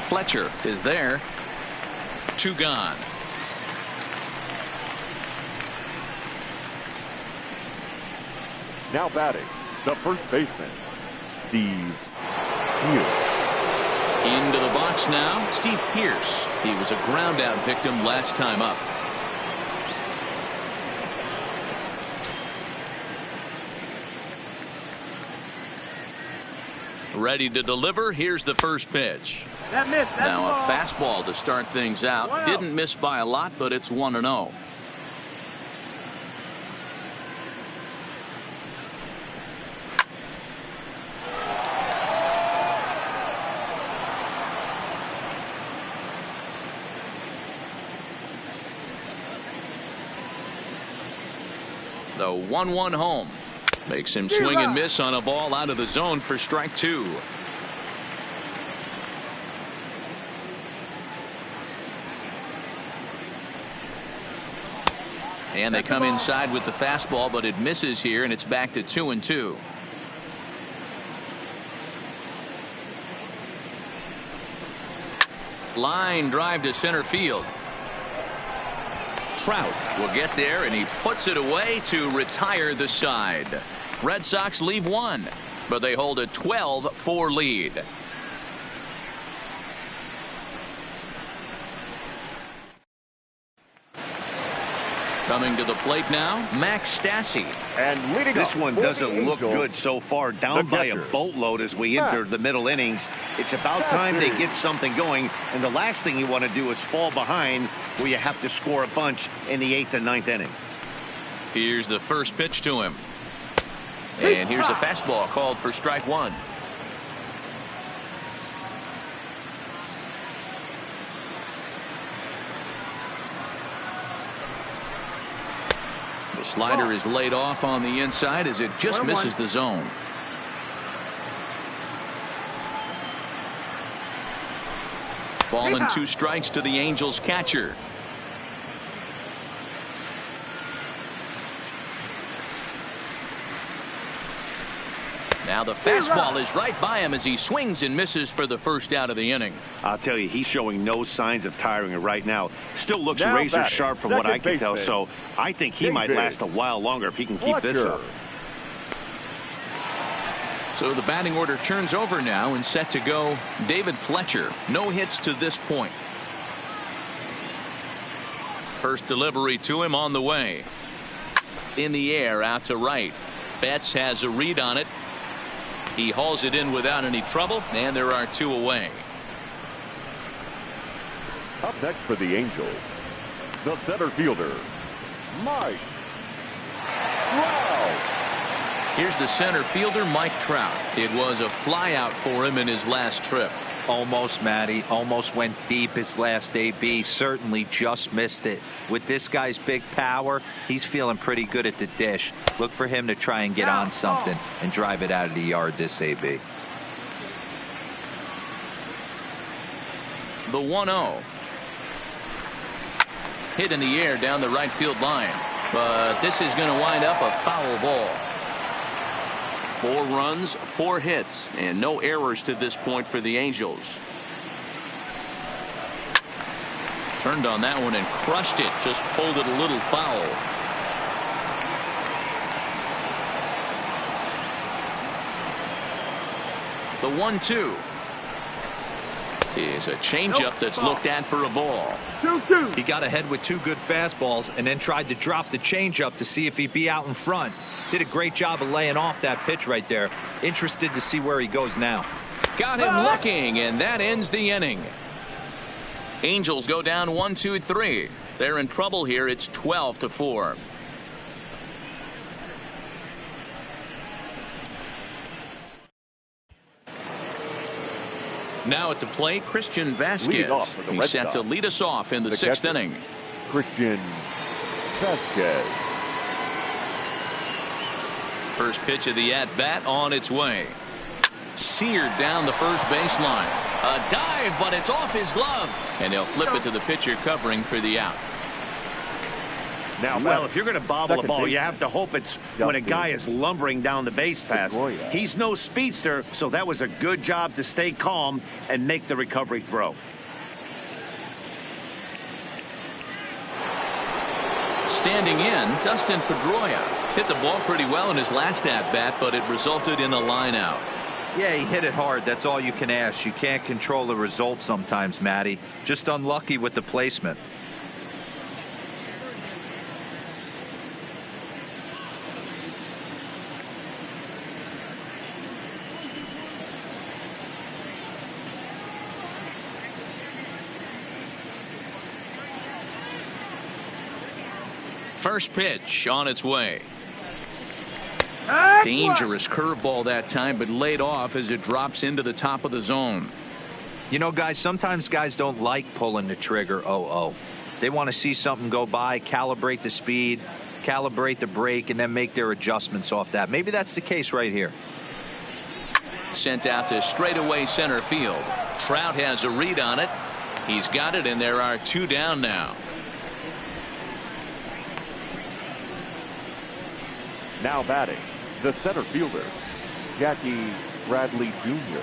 Fletcher is there. 2 gone. Now batting, the first baseman, Steve Pierce. Into the box now, Steve Pierce. He was a ground out victim last time up. Ready to deliver. Here's the first pitch. That missed. That's now a fastball to start things out. Didn't miss by a lot, but it's 1-0. The 1-1 home makes him swing and miss on a ball out of the zone for strike 2. And they come inside with the fastball, but it misses here, and it's back to 2-2. Line drive to center field. Trout will get there, and he puts it away to retire the side. Red Sox leave one, but they hold a 12-4 lead. Coming to the plate now, Max Stassi. And leading this one doesn't look good so far. Down by a catcher. Boatload as we enter the middle innings. It's about time they get something going. And the last thing you want to do is fall behind where you have to score a bunch in the 8th and 9th inning. Here's the first pitch to him. And here's a fastball called for strike one. The slider is laid off on the inside as it just misses the zone. Ball and 2 strikes to the Angels catcher. Now the fastball is right by him as he swings and misses for the first out of the inning. I'll tell you, he's showing no signs of tiring right now. Still looks Now razor batting, sharp from what I can tell. baseman. So I think he might last a while longer if he can keep this up. So the batting order turns over now, and set to go David Fletcher. No hits to this point. First delivery to him on the way. In the air out to right. Betts has a read on it. He hauls it in without any trouble, and there are 2 away. Up next for the Angels, the center fielder, Mike Trout. Here's the center fielder, Mike Trout. It was a flyout for him in his last trip. Almost, Matty. Almost went deep his last AB. Certainly just missed it. With this guy's big power, he's feeling pretty good at the dish. Look for him to try and get on something and drive it out of the yard this AB. The 1-0. Hit in the air down the right field line. But this is going to wind up a foul ball. 4 runs, 4 hits, and no errors to this point for the Angels. Turned on that one and crushed it. Just pulled it a little foul. The 1-2 is a changeup that's looked at for a ball. 2-2. He got ahead with 2 good fastballs and then tried to drop the changeup to see if he'd be out in front. Did a great job of laying off that pitch right there. Interested to see where he goes now. Got him looking, and that ends the inning. Angels go down 1-2-3. They're in trouble here. It's 12-4. Now at the plate, Christian Vasquez. He's set to lead us off in the 6th inning. Christian Vasquez. First pitch of the at-bat on its way. Seared down the first baseline. A dive, but it's off his glove. And he'll flip it to the pitcher covering for the out. Now, well, if you're going to bobble a ball, you have to hope it's when a guy is lumbering down the base pass. He's no speedster, so that was a good job to stay calm and make the recovery throw. Standing in, Dustin Pedroia hit the ball pretty well in his last at-bat, but it resulted in a line out. Yeah, he hit it hard. That's all you can ask. You can't control the result sometimes, Matty. Just unlucky with the placement. First pitch on its way. Dangerous curveball that time, but laid off as it drops into the top of the zone. You know, guys, sometimes guys don't like pulling the trigger 0-0. They want to see something go by, calibrate the speed, calibrate the brake, and then make their adjustments off that. Maybe that's the case right here. Sent out to straightaway center field. Trout has a read on it. He's got it, and there are 2 down now. Now batting, the center fielder, Jackie Bradley Jr.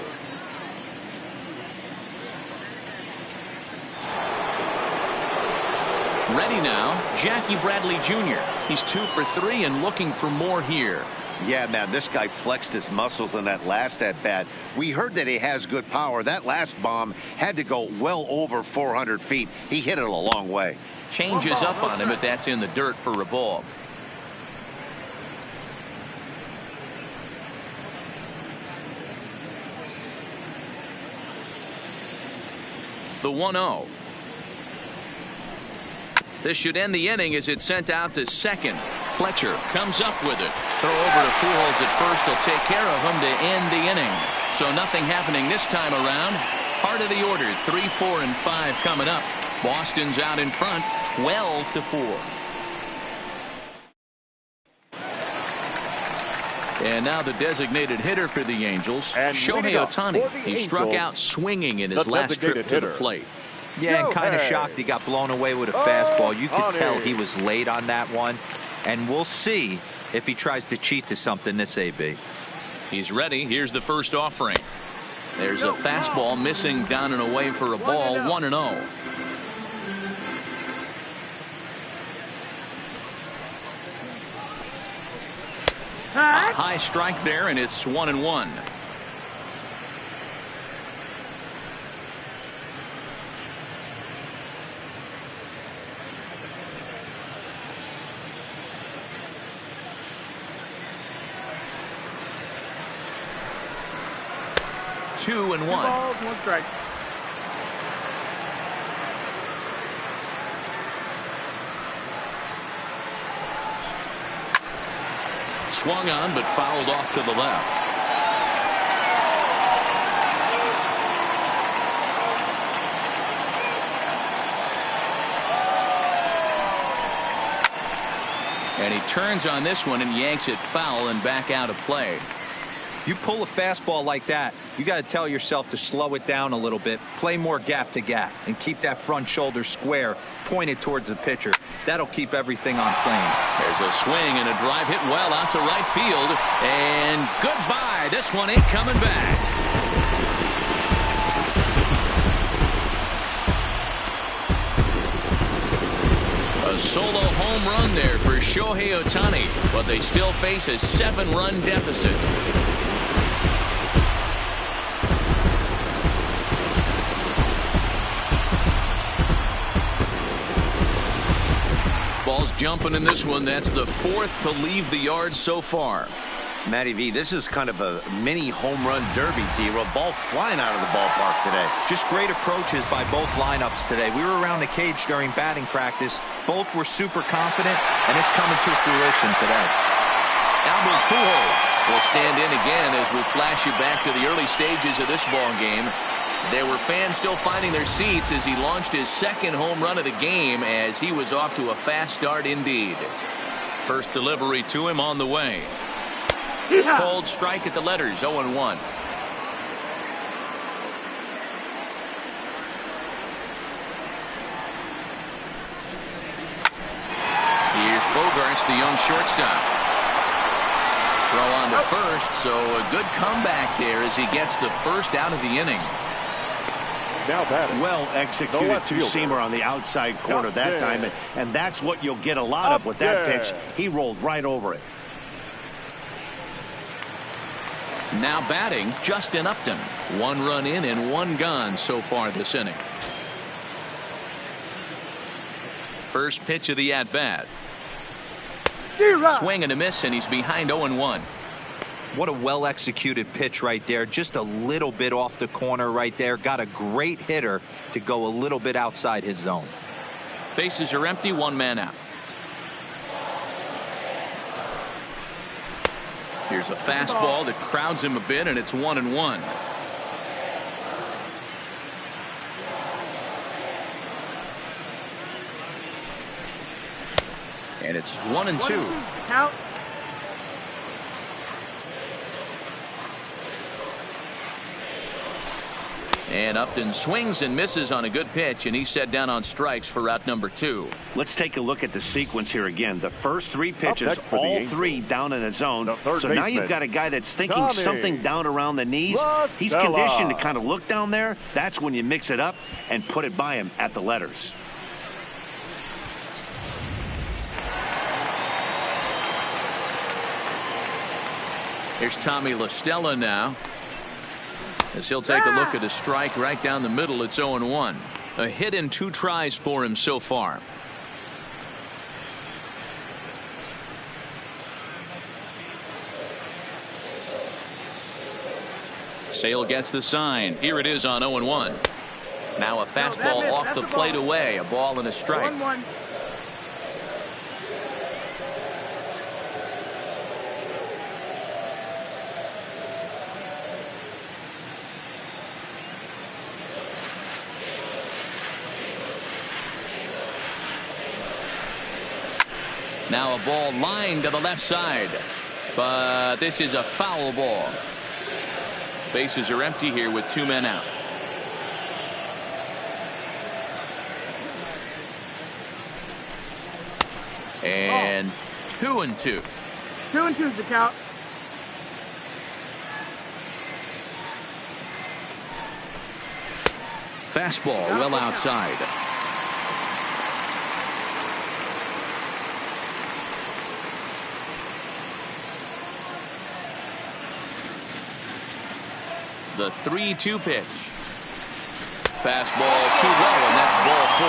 Ready now, Jackie Bradley Jr. He's 2 for 3 and looking for more here. Yeah, man, this guy flexed his muscles in that last at-bat. We heard that he has good power. That last bomb had to go well over 400 feet. He hit it a long way. Changes up on him, but that's in the dirt for a ball. The 1-0. This should end the inning as it's sent out to second. Fletcher comes up with it. Throw over to Pujols at first will take care of him to end the inning. So nothing happening this time around. Part of the order, 3, 4, and 5 coming up. Boston's out in front, 12-4. And now the designated hitter for the Angels, Shohei Ohtani. He struck out swinging in his last trip to the plate. Yeah, and kind of shocked he got blown away with a fastball. You could tell he was late on that one. And we'll see if he tries to cheat to something this AB. He's ready. Here's the first offering. There's a fastball missing down and away for a ball, 1-0. A high strike there, and it's 1-1. Two and 1. 2 balls, 1 strike. Swung on, but fouled off to the left. And he turns on this one and yanks it foul and back out of play. You pull a fastball like that, you got to tell yourself to slow it down a little bit, play more gap to gap, and keep that front shoulder square pointed towards the pitcher. That'll keep everything on plane. There's a swing and a drive hit well out to right field. And goodbye. This one ain't coming back. A solo home run there for Shohei Ohtani, but they still face a 7-run deficit. Ball's jumping in this one. That's the 4th to leave the yard so far. Matty V, this is kind of a mini home run derby, D-Roll. Ball flying out of the ballpark today. Just great approaches by both lineups today. We were around the cage during batting practice. Both were super confident, and it's coming to fruition today. Albert Pujols will stand in again as we flash you back to the early stages of this ball game. There were fans still finding their seats as he launched his 2nd home run of the game as he was off to a fast start indeed. First delivery to him on the way. Cold strike at the letters, 0-1. Here's Bogarts, the young shortstop. Throw on to first, so a good comeback there as he gets the first out of the inning. Now batting. Well executed two-seamer on the outside corner that time, and that's what you'll get a lot of with that pitch. He rolled right over it. Now batting, Justin Upton. 1 run in and 1 gone so far this inning. First pitch of the at-bat. Swing and a miss, and he's behind 0-1. What a well-executed pitch right there. Just a little bit off the corner right there. Got a great hitter to go a little bit outside his zone. Bases are empty, 1 man out. Here's a fastball that crowds him a bit, and it's 1-1. And it's 1-2. Count. And Upton swings and misses on a good pitch, and he's set down on strikes for route number 2. Let's take a look at the sequence here again. The first 3 pitches, all 3 down in the zone. So now you've got a guy that's thinking something down around the knees. He's conditioned to kind of look down there. That's when you mix it up and put it by him at the letters. Here's Tommy LaStella now, as he'll take a look at a strike right down the middle. It's 0-1. A hit in 2 tries for him so far. Sale gets the sign. Here it is on 0-1. Now a fastball off the plate away. A ball and a strike. 1-1. Now a ball lined to the left side, but this is a foul ball. Bases are empty here with 2 men out. And 2-2. 2-2 is the count. Fastball well outside. The 3-2 pitch. Fastball too low, and that's ball 4.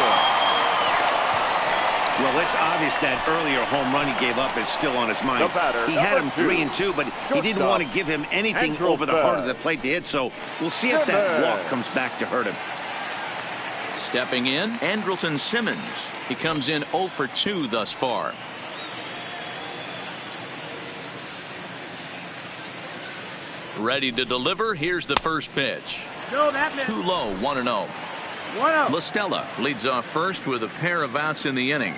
Well, it's obvious that earlier home run he gave up is still on his mind. He had him 3-2, but he didn't want to give him anything over the heart of the plate to hit, so we'll see if that walk comes back to hurt him. Stepping in, Andrelton Simmons. He comes in 0 for 2 thus far. Ready to deliver. Here's the first pitch. No, that too low. 1-0. 1-0. LaStella leads off first with a pair of outs in the inning.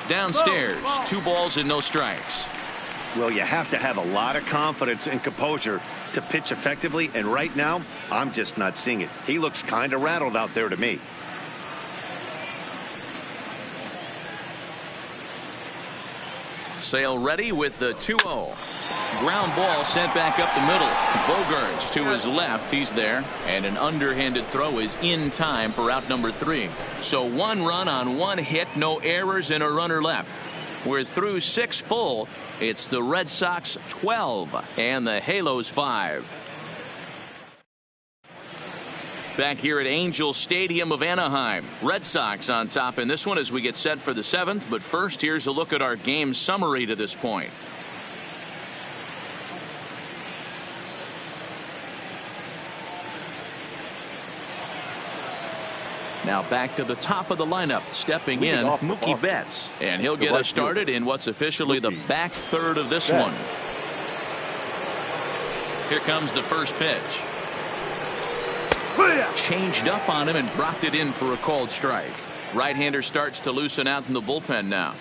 Downstairs, 2 balls and no strikes. Well, you have to have a lot of confidence and composure to pitch effectively, and right now I'm just not seeing it. He looks kind of rattled out there to me. Sale ready with the 2-0. Ground ball sent back up the middle. Bogarts to his left. He's there. And an underhanded throw is in time for out number 3. So 1 run on 1 hit, no errors, and a runner left. We're through 6 full. It's the Red Sox 12 and the Halos 5. Back here at Angel Stadium of Anaheim. Red Sox on top in this one as we get set for the 7th. But first, here's a look at our game summary to this point. Now back to the top of the lineup. Stepping in, Mookie Betts. And he'll get us started in what's officially the back third of this one. Here comes the first pitch. Changed up on him and dropped it in for a called strike. Right-hander starts to loosen out in the bullpen now.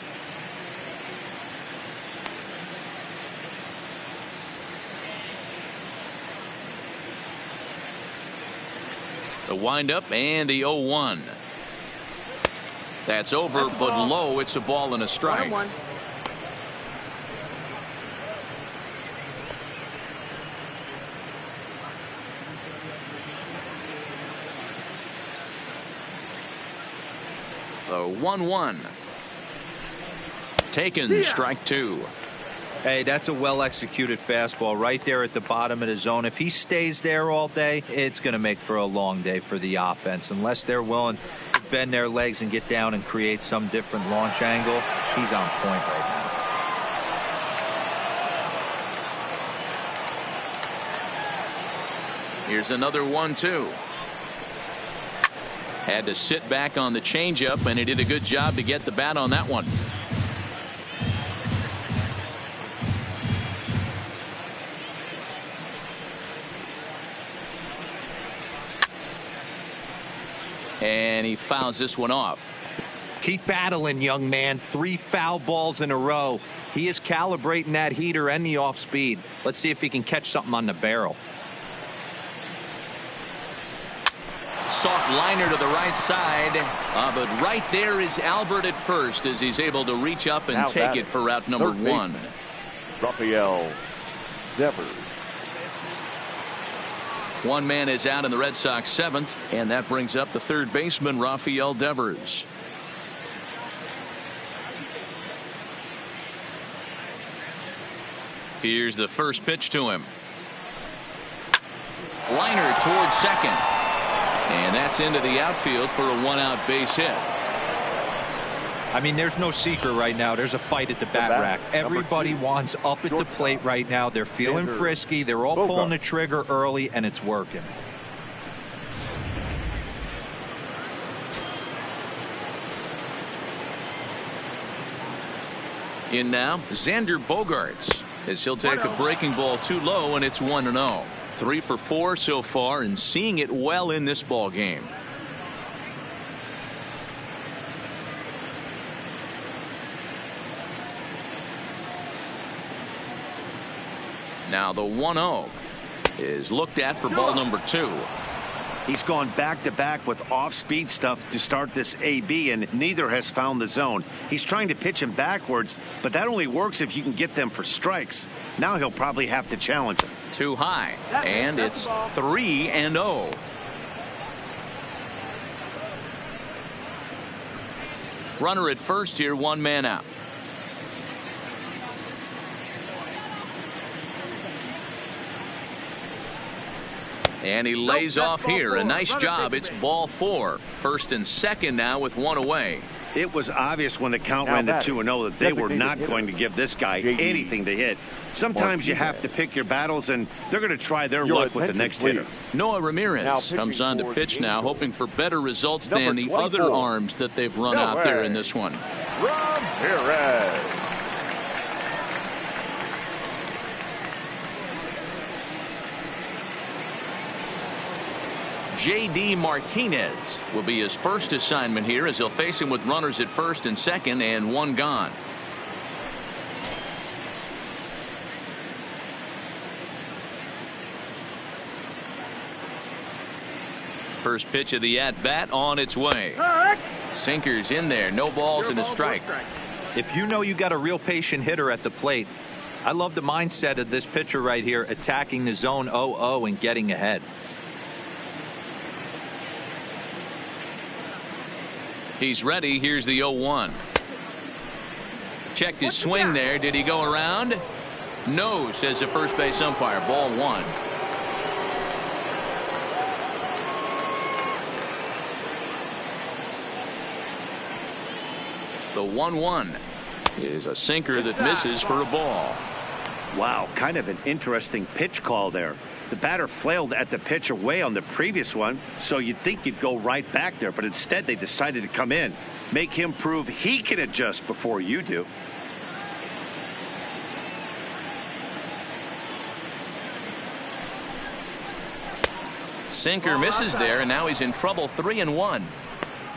The windup and the 0-1. That's over, but low. It's a ball and a strike. 1-1. The 1-1. Taken, strike 2. Hey, that's a well-executed fastball right there at the bottom of the zone. If he stays there all day, it's going to make for a long day for the offense. Unless they're willing to bend their legs and get down and create some different launch angle, he's on point right now. Here's another 1-2. Had to sit back on the changeup, and he did a good job to get the bat on that one. And he fouls this one off. Keep battling, young man. 3 foul balls in a row. He is calibrating that heater and the off speed. Let's see if he can catch something on the barrel. Soft liner to the right side. But right there is Albert at first as he's able to reach up and take it for route number 1. Rafael Devers. One man is out in the Red Sox 7th, and that brings up the third baseman, Rafael Devers. Here's the first pitch to him. Liner towards second. And that's into the outfield for a 1-out base hit. I mean, there's no secret right now. There's a fight at the bat rack. Everybody wants up at the plate right now. They're feeling frisky. They're all pulling the trigger early, and it's working. In now, Xander Bogaerts, as he'll take a breaking ball too low, and it's 1-0. 3 for 4 so far, and seeing it well in this ball game. Now the 1-0 is looked at for ball number 2. He's gone back-to-back with off-speed stuff to start this AB, and neither has found the zone. He's trying to pitch him backwards, but that only works if you can get them for strikes. Now he'll probably have to challenge him. Too high, and it's 3-0. Runner at first here, 1 man out. And he lays off here. A nice job. It's ball 4. First and second now with 1 away. It was obvious when the count ran to 2-0 that they were not going to give this guy anything to hit. Sometimes you have to pick your battles, and they're going to try their luck with the next hitter. Noah Ramirez comes on to pitch now, hoping for better results than the other arms that they've run out there in this one. Ramirez. J.D. Martinez will be his first assignment here as he'll face him with runners at first and second and 1 gone. First pitch of the at-bat on its way. Sinkers in there. No balls and a strike. If you know you got a real patient hitter at the plate, I love the mindset of this pitcher right here, attacking the zone 0-0 and getting ahead. He's ready. Here's the 0-1. Checked his swing there. Did he go around? No, says the first base umpire. Ball 1. The 1-1 is a sinker that misses for a ball. Wow, kind of an interesting pitch call there. The batter flailed at the pitch away on the previous one, so you'd think you'd go right back there, but instead they decided to come in, make him prove he can adjust before you do. Sinker misses there, and now he's in trouble. 3-1.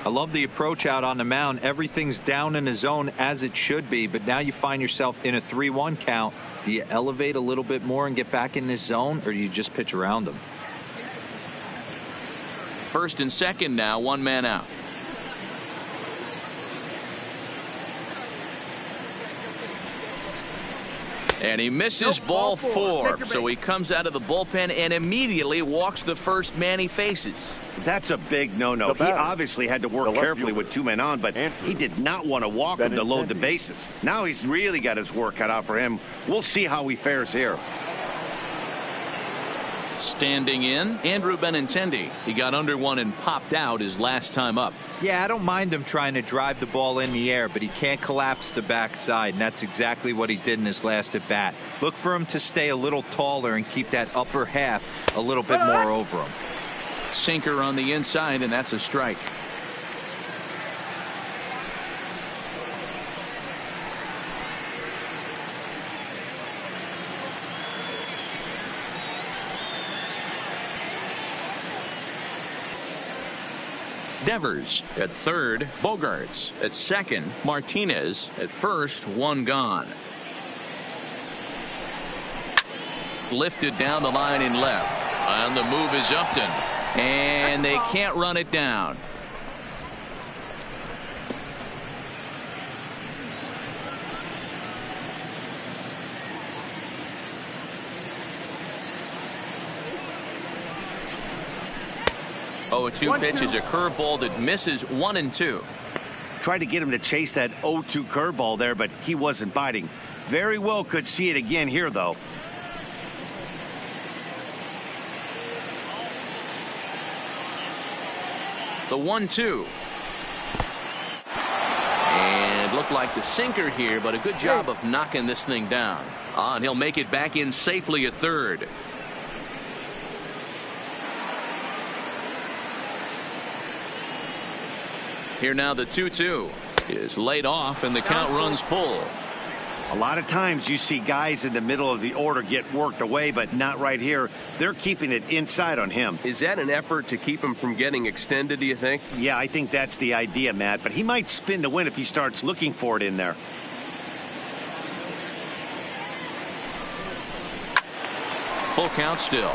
I love the approach out on the mound. Everything's down in the zone as it should be, but now you find yourself in a 3-1 count. Do you elevate a little bit more and get back in this zone, or do you just pitch around them? First and second now, 1 man out. And he misses ball 4. So he comes out of the bullpen and immediately walks the first man he faces. That's a big no-no. He obviously had to work carefully with 2 men on, but he did not want to walk him to load the bases. Now he's really got his work cut out for him. We'll see how he fares here. Standing in, Andrew Benintendi. He got under one and popped out his last time up. Yeah, I don't mind him trying to drive the ball in the air, but he can't collapse the backside, and that's exactly what he did in his last at bat. Look for him to stay a little taller and keep that upper half a little bit more over him. Sinker on the inside, and that's a strike. Devers at third, Bogaerts at second, Martinez at first, 1 gone. Lifted down the line in left. And the move is Upton. And they can't run it down. Oh, a 2 pitch is a curveball that misses 1-2. Tried to get him to chase that 0-2 curveball there, but he wasn't biting. Very well could see it again here, though. The 1-2. And looked like the sinker here, but a good job of knocking this thing down. And he'll make it back in safely at third. Here now the 2-2 is laid off and the count runs full. A lot of times you see guys in the middle of the order get worked away, but not right here. They're keeping it inside on him. Is that an effort to keep him from getting extended, do you think? Yeah, I think that's the idea, Matt, but he might spin to win if he starts looking for it in there. Full count still.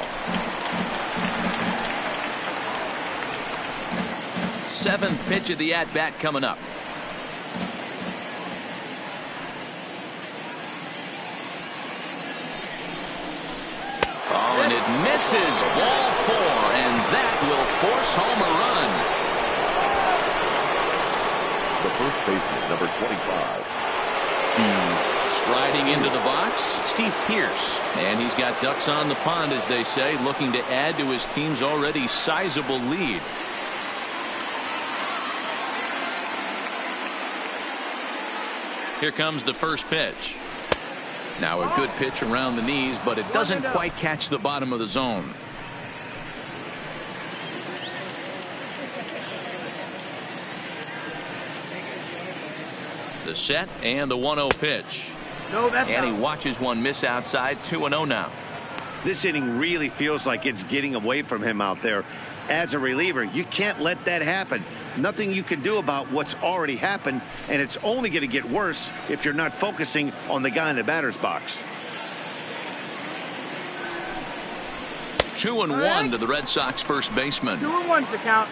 7th pitch of the at-bat coming up. Oh, and it misses. Ball 4, and that will force home a run. The first baseman, number 25. Striding into the box, Steve Pearce. And he's got ducks on the pond, as they say, looking to add to his team's already sizable lead. Here comes the first pitch. Now a good pitch around the knees, but it doesn't quite catch the bottom of the zone. The set and the 1-0 pitch. And he watches one miss outside. 2-0 now. This inning really feels like it's getting away from him out there. As a reliever, you can't let that happen. Nothing you can do about what's already happened, and it's only going to get worse if you're not focusing on the guy in the batter's box. 2-1 to the Red Sox first baseman. 2-1 to count.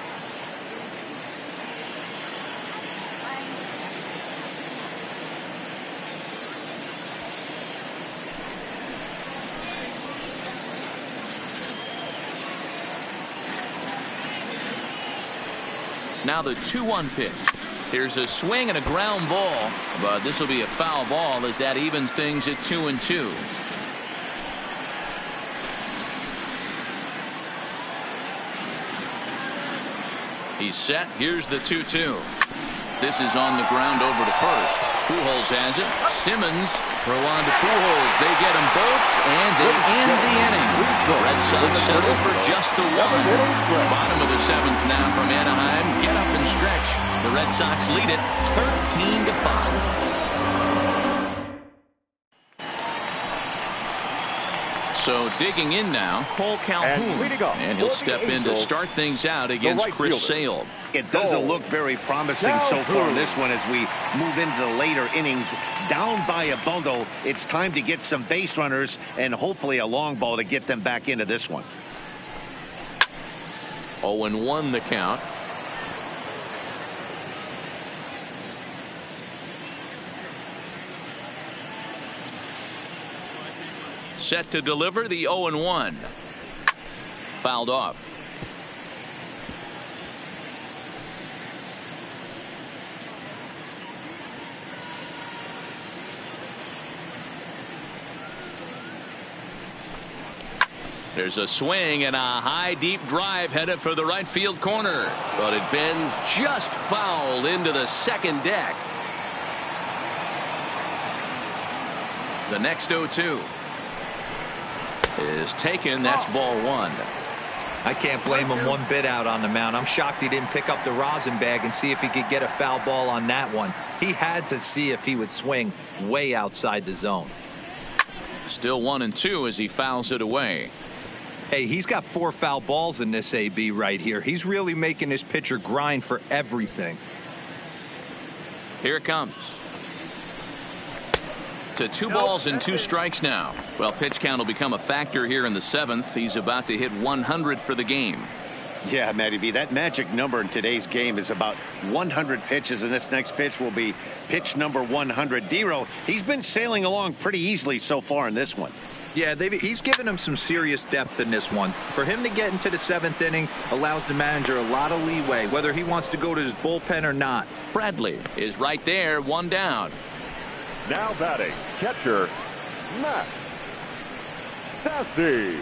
Now the 2-1 pitch. Here's a swing and a ground ball, but this will be a foul ball as that evens things at 2-2. He's set. Here's the 2-2. This is on the ground over to first. Pujols has it. Simmons throw on to Pujols. They get them both, and they end the inning. The Red Sox settle for just the one. Bottom of the 7th now from Anaheim. Get up and stretch. The Red Sox lead it 13-5. So digging in now, Cole Calhoun, and he'll step in to start things out against Chris Sale. It doesn't look very promising so far in this one as we move into the later innings. Down by a bundle, it's time to get some base runners and hopefully a long ball to get them back into this one. 0-1 the count. Set to deliver the 0-1. Fouled off. There's a swing and a high deep drive headed for the right field corner, but it bends just foul into the second deck. The next 0-2 is taken. That's ball 1. I can't blame him one bit out on the mound. I'm shocked he didn't pick up the rosin bag and see if he could get a foul ball on that one. He had to see if he would swing way outside the zone. Still 1-2 as he fouls it away. Hey, he's got 4 foul balls in this AB right here. He's really making his pitcher grind for everything. Here it comes. to 2 balls and 2 strikes now. Well, pitch count will become a factor here in the 7th. He's about to hit 100 for the game. Yeah, Matty V, that magic number in today's game is about 100 pitches, and this next pitch will be pitch number 100. Dero, he's been sailing along pretty easily so far in this one. Yeah, he's given him some serious depth in this one. For him to get into the 7th inning allows the manager a lot of leeway, whether he wants to go to his bullpen or not. Bradley is right there, 1 down. Now batting, catcher, Max Stassi.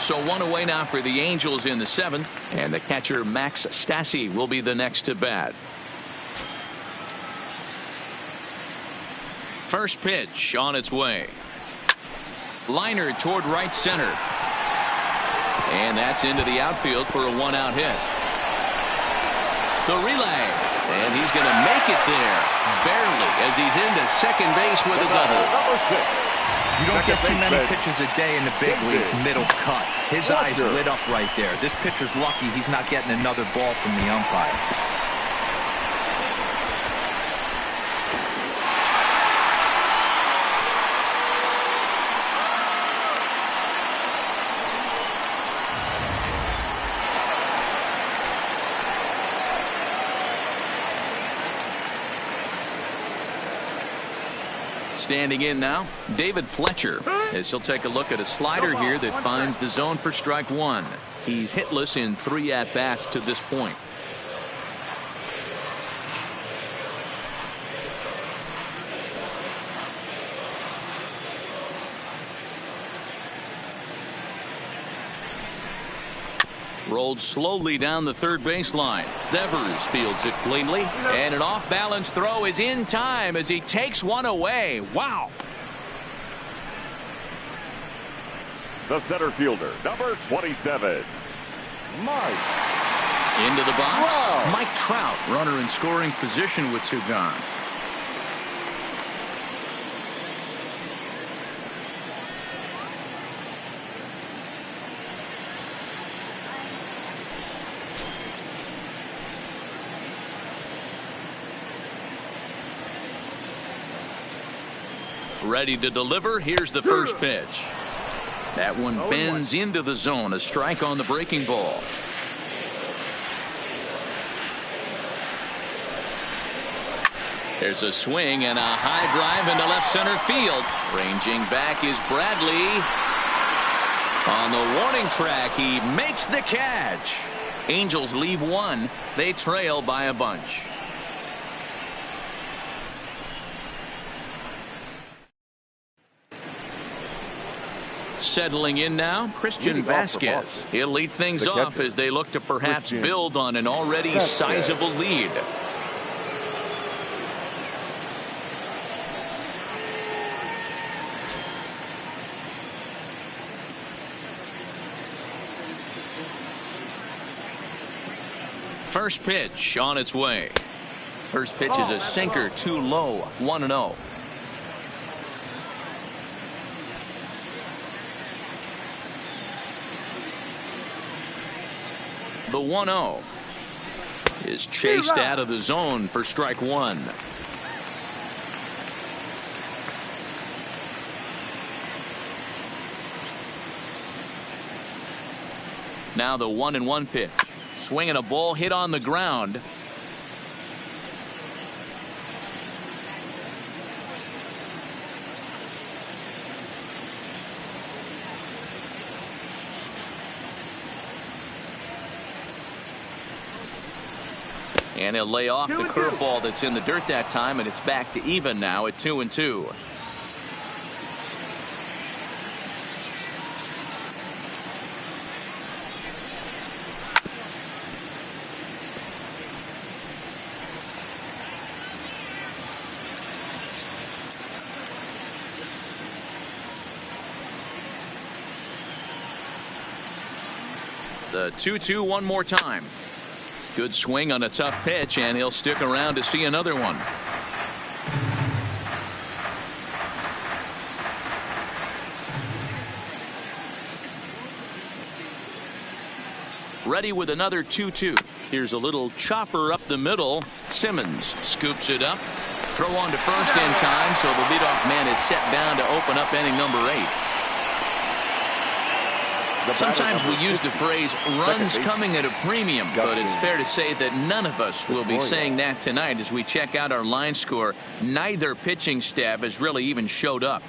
So 1 away now for the Angels in the 7th, and the catcher Max Stassi will be the next to bat. First pitch on its way. Liner toward right center. And that's into the outfield for a 1-out hit. The relay. And he's going to make it there. Barely, as he's into second base with a double. You don't get too many pitches a day in the big leagues middle cut. His eyes lit up right there. This pitcher's lucky he's not getting another ball from the umpire. Standing in now, David Fletcher, as he'll take a look at a slider here that finds the zone for strike 1. He's hitless in 3 at-bats to this point. Rolled slowly down the third baseline. Devers fields it cleanly, and an off-balance throw is in time as he takes one away. Wow. The center fielder, number 27, Mike. Into the box, Wow. Mike Trout, runner in scoring position with 2 gone. Ready to deliver. Here's the first pitch. That one bends into the zone. A strike on the breaking ball. There's a swing and a high drive into left center field. Ranging back is Bradley. On the warning track, he makes the catch. Angels leave 1. They trail by a bunch. Settling in now, Christian Vasquez. He'll lead things off as they look to perhaps build on an already sizable lead. First pitch on its way. First pitch is a sinker, too low, 1-0. The 1-0 is chased out of the zone for strike 1. Now the 1-1 pitch. Swinging a ball hit on the ground. And he'll lay off the curveball that's in the dirt that time, and it's back to even now at 2-2. The 2-2 one more time. Good swing on a tough pitch, and he'll stick around to see another one. Ready with another 2-2. Here's a little chopper up the middle. Simmons scoops it up. Throw on to first in time, so the leadoff man is set down to open up inning number 8. Sometimes we use the phrase runs coming at a premium, but it's fair to say that none of us will be saying that tonight as we check out our line score. Neither pitching staff has really even showed up.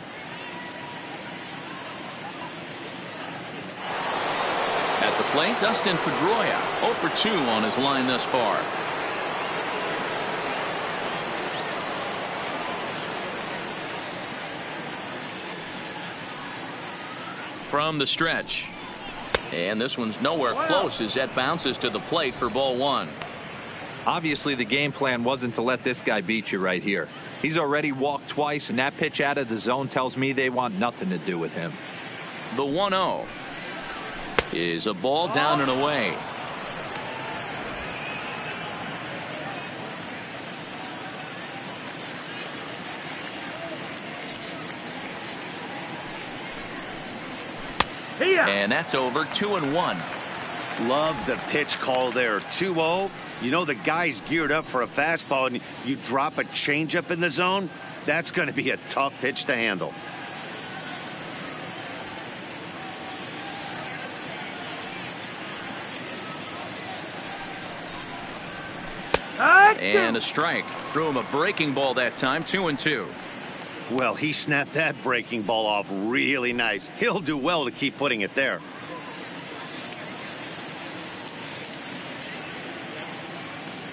At the plate, Dustin Pedroia, 0 for 2 on his line thus far. From the stretch. And this one's nowhere close as that bounces to the plate for ball 1. Obviously, the game plan wasn't to let this guy beat you right here. He's already walked twice, and that pitch out of the zone tells me they want nothing to do with him. The 1-0 is a ball down and away. And that's over. 2-1. Love the pitch call there. 2-0. You know the guy's geared up for a fastball, and you drop a changeup in the zone. That's going to be a tough pitch to handle. And a strike. Threw him a breaking ball that time. 2-2. Well, he snapped that breaking ball off really nice. He'll do well to keep putting it there.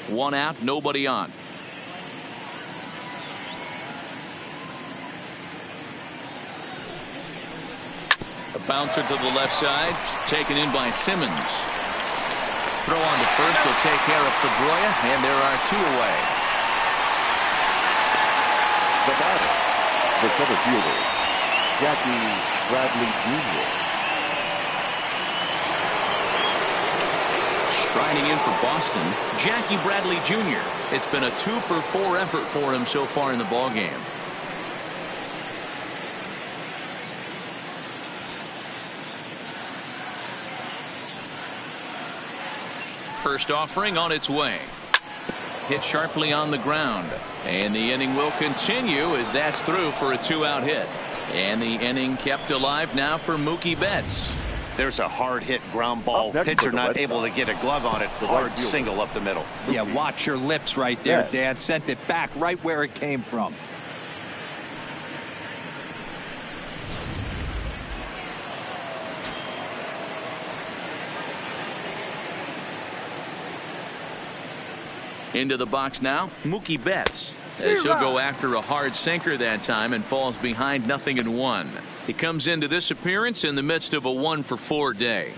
One out, nobody on. A bouncer to the left side, taken in by Simmons. Throw on to first will take care of Pedroia, and there are 2 away. The batter, the center fielder, Jackie Bradley Jr. Striding in for Boston, Jackie Bradley Jr. It's been a 2 for 4 effort for him so far in the ballgame. First offering on its way. Hit sharply on the ground. And the inning will continue as that's through for a 2-out hit. And the inning kept alive now for Mookie Betts. There's a hard hit ground ball. Pitcher not able to get a glove on it. Hard single up the middle. Yeah, watch your lips right there, Dan. Sent it back right where it came from. Into the box now, Mookie Betts, as he'll go after a hard sinker that time and falls behind 0-1. He comes into this appearance in the midst of a 1 for 4 day.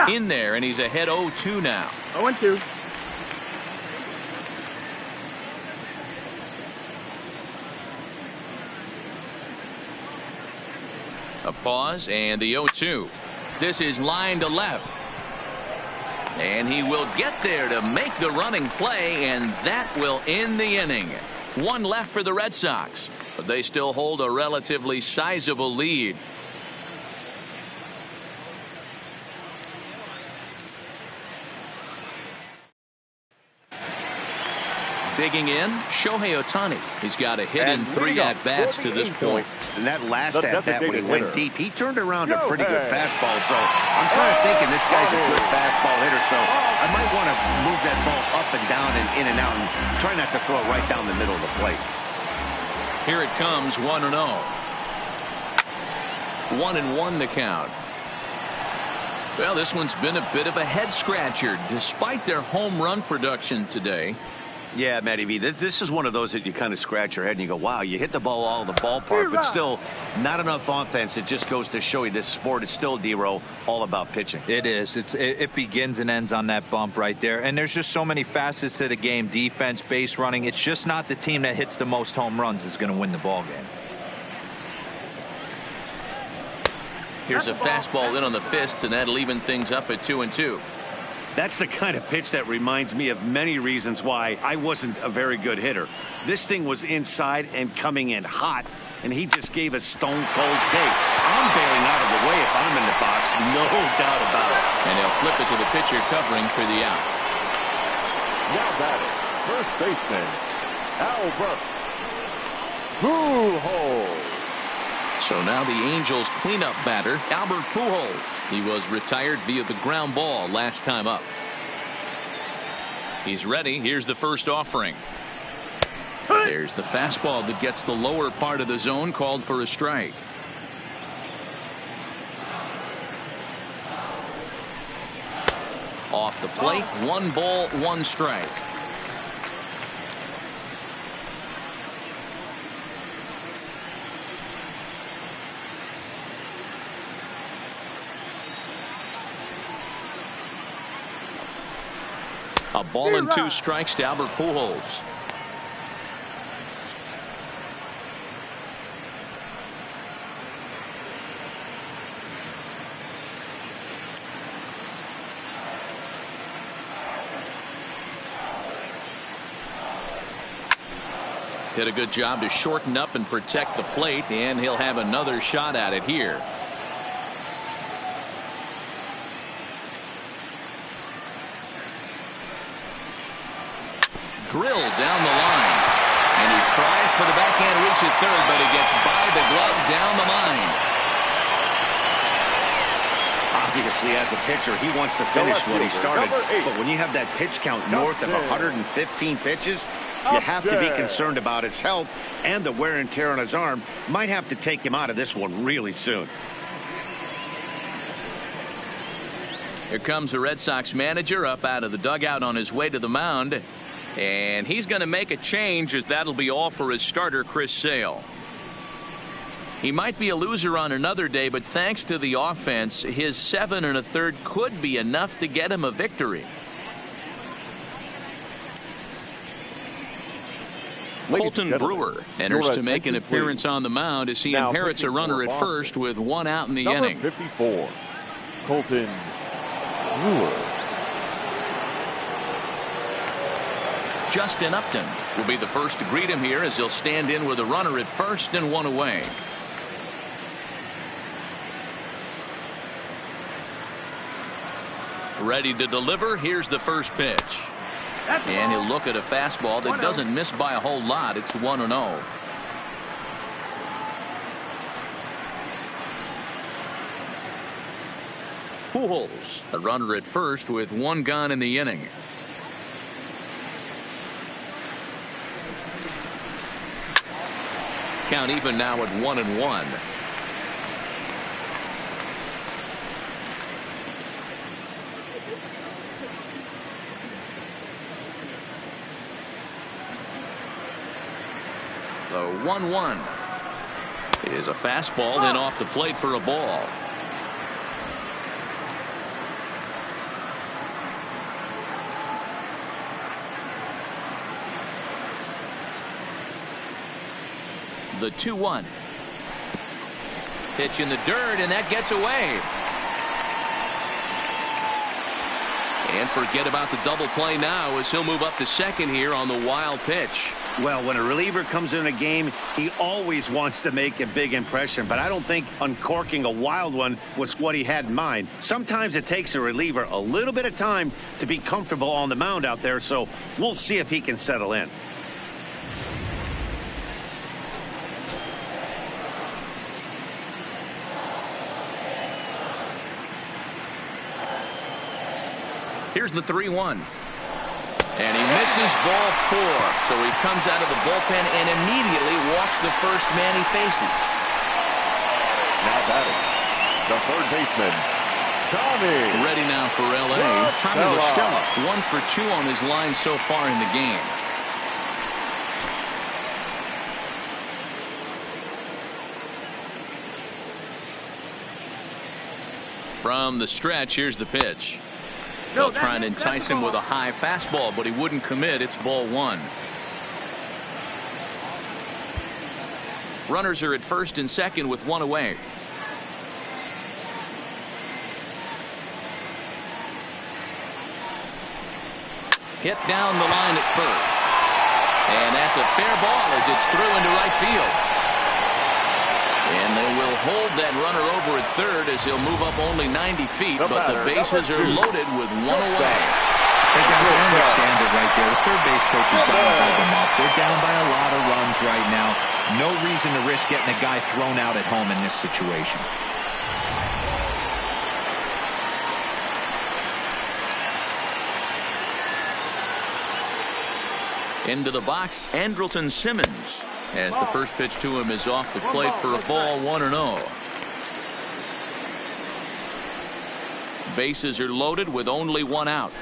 In there, and he's ahead 0-2 now. 0-2. A pause and the 0-2. This is line to left. And he will get there to make the running play, and that will end the inning. 1 left for the Red Sox, but they still hold a relatively sizable lead. Digging in, Shohei Ohtani. He's got a hit in 3 at-bats to this point. And that last at-bat when he went deep, he turned around a pretty good fastball. So I'm kind of thinking this guy's a good fastball hitter. So I might want to move that ball up and down and in and out and try not to throw it right down the middle of the plate. Here it comes, 1-0. 1-1 to count. Well, this one's been a bit of a head-scratcher despite their home run production today. Yeah, Matty V, this is one of those that you kind of scratch your head and you go, wow, you hit the ball all in the ballpark, but still not enough offense. It just goes to show you this sport is still, D-Row, all about pitching. It is. It begins and ends on that bump right there. And there's just so many facets to the game. Defense, base running. It's just not the team that hits the most home runs is going to win the ball game. Here's a fastball in on the fists, and that'll even things up at 2-2. That's the kind of pitch that reminds me of many reasons why I wasn't a very good hitter. This thing was inside and coming in hot, and he just gave a stone-cold take. I'm bailing out of the way if I'm in the box, no doubt about it. And he'll flip it to the pitcher covering for the out. Now batting, first baseman, Albert Pujols. So now the Angels cleanup batter, Albert Pujols. He was retired via the ground ball last time up. He's ready. Here's the first offering. There's the fastball that gets the lower part of the zone, called for a strike. Off the plate, 1 ball, 1 strike. A ball and 2 strikes to Albert Pujols. Did a good job to shorten up and protect the plate, and he'll have another shot at it here. Drilled down the line, and he tries for the backhand reach at third, but he gets by the glove down the line. Obviously, as a pitcher, he wants to finish what he started, but when you have that pitch count north of 115 pitches, you have to be concerned about his health, and the wear and tear on his arm might have to take him out of this one really soon. Here comes the Red Sox manager up out of the dugout on his way to the mound. And he's going to make a change, as that'll be all for his starter, Chris Sale. He might be a loser on another day, but thanks to the offense, his 7 1/3 could be enough to get him a victory. Colton Brewer enters to make an appearance on the mound as he inherits a runner at first with 1 out in the inning. 54, Colton Brewer. Justin Upton will be the first to greet him here, as he'll stand in with a runner at first and 1 away. Ready to deliver. Here's the first pitch. And he'll look at a fastball that doesn't miss by a whole lot. It's 1-0. Pujols, a runner at first with 1 gone in the inning. Count even now at 1-1. The 1-1 is a fastball, then off the plate for a ball. The 2-1 pitch in the dirt, and that gets away. And forget about the double play now, as he'll move up to second here on the wild pitch. Well, when a reliever comes in a game, he always wants to make a big impression, but I don't think uncorking a wild one was what he had in mind. Sometimes it takes a reliever a little bit of time to be comfortable on the mound out there, so we'll see if he can settle in. Here's the 3-1. And he misses ball 4. So he comes out of the bullpen and immediately walks the first man he faces. Now batting, the third baseman, Carnage. Ready now for L.A. Tommy Stella, 1 for 2 on his line so far in the game. From the stretch, here's the pitch. They'll try and entice him with a high fastball, but he wouldn't commit. It's ball 1. Runners are at first and second with 1 away. hit down the line at first. And that's a fair ball as it's through into right field. And they will hold that runner over at third as he'll move up only 90 feet, but the bases are loaded with one away. Hey guys, I understand it right there. The third base coach has got to hold them up. They're down by a lot of runs right now. No reason to risk getting a guy thrown out at home in this situation. Into the box, Andrelton Simmons, as the first pitch to him is off the plate for a ball, 1-0. Bases are loaded with only one out.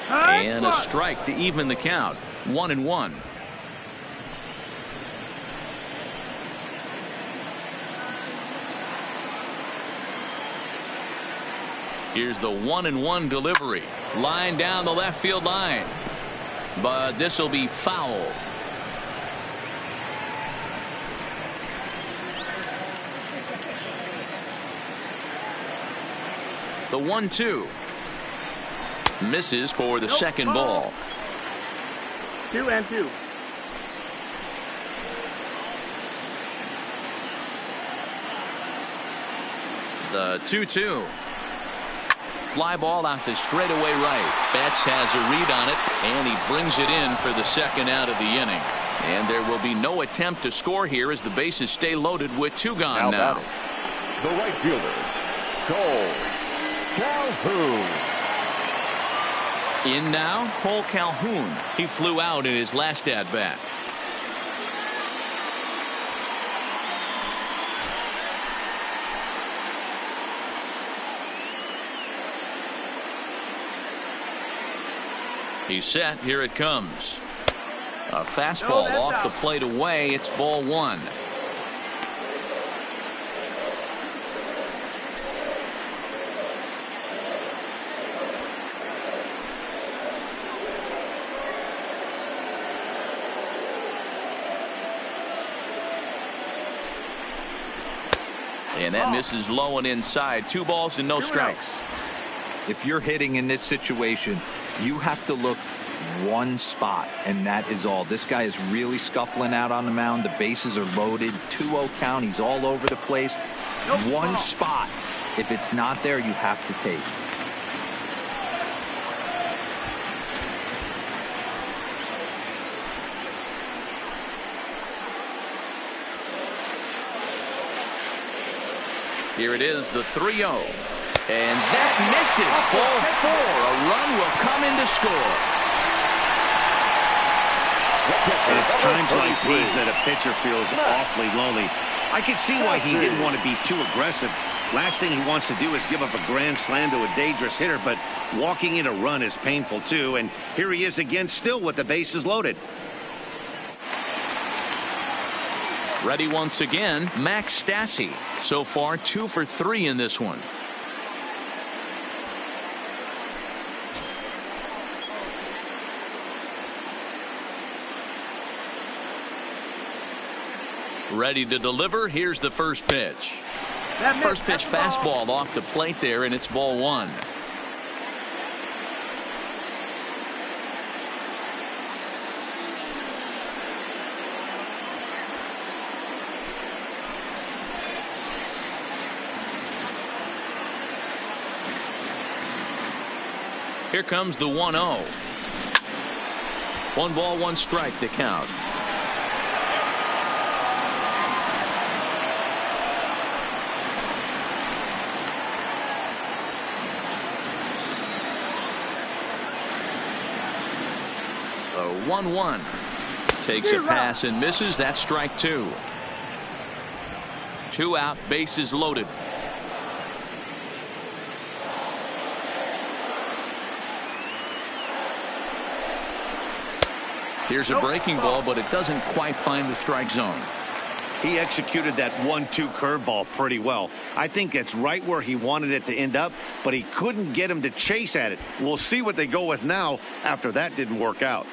And a strike to even the count, 1-1. Here's the 1-1 delivery. Line down the left field line. But this will be foul. The 1-2. Misses for the second ball. 2-2. The 2-2. Fly ball out to straightaway right. Betts has a read on it, and he brings it in for the second out of the inning. And there will be no attempt to score here as the bases stay loaded with two gone now. The right fielder, Cole Calhoun. In now, Cole Calhoun. He flew out in his last at-bat. He's set. Here it comes. A fastball off the plate away. It's ball one. And that misses low and inside. 2 balls and no strikes. If you're hitting in this situation, you have to look one spot, and that is all. This guy is really scuffling out on the mound. The bases are loaded. 2-0 count. He's all over the place. One spot. If it's not there, you have to take. Here it is, the 3-0. And that misses. Ball 4. A run will come in to score. And it's times like these that a pitcher feels awfully lonely. I can see why he didn't want to be too aggressive. Last thing he wants to do is give up a grand slam to a dangerous hitter, but walking in a run is painful too. And here he is again, still with the bases loaded. Ready once again, Max Stassi. So far 2 for 3 in this one. Ready to deliver. Here's the first pitch. First pitch fastball off the plate there, and it's ball 1. Here comes the 1-0. 1 ball, 1 strike to count. The 1-1. Takes a pass and misses. That's strike 2. 2 out, bases loaded. Here's a breaking ball, but it doesn't quite find the strike zone. He executed that 1-2 curveball pretty well. I think that's right where he wanted it to end up, but he couldn't get him to chase at it. We'll see what they go with now after that didn't work out.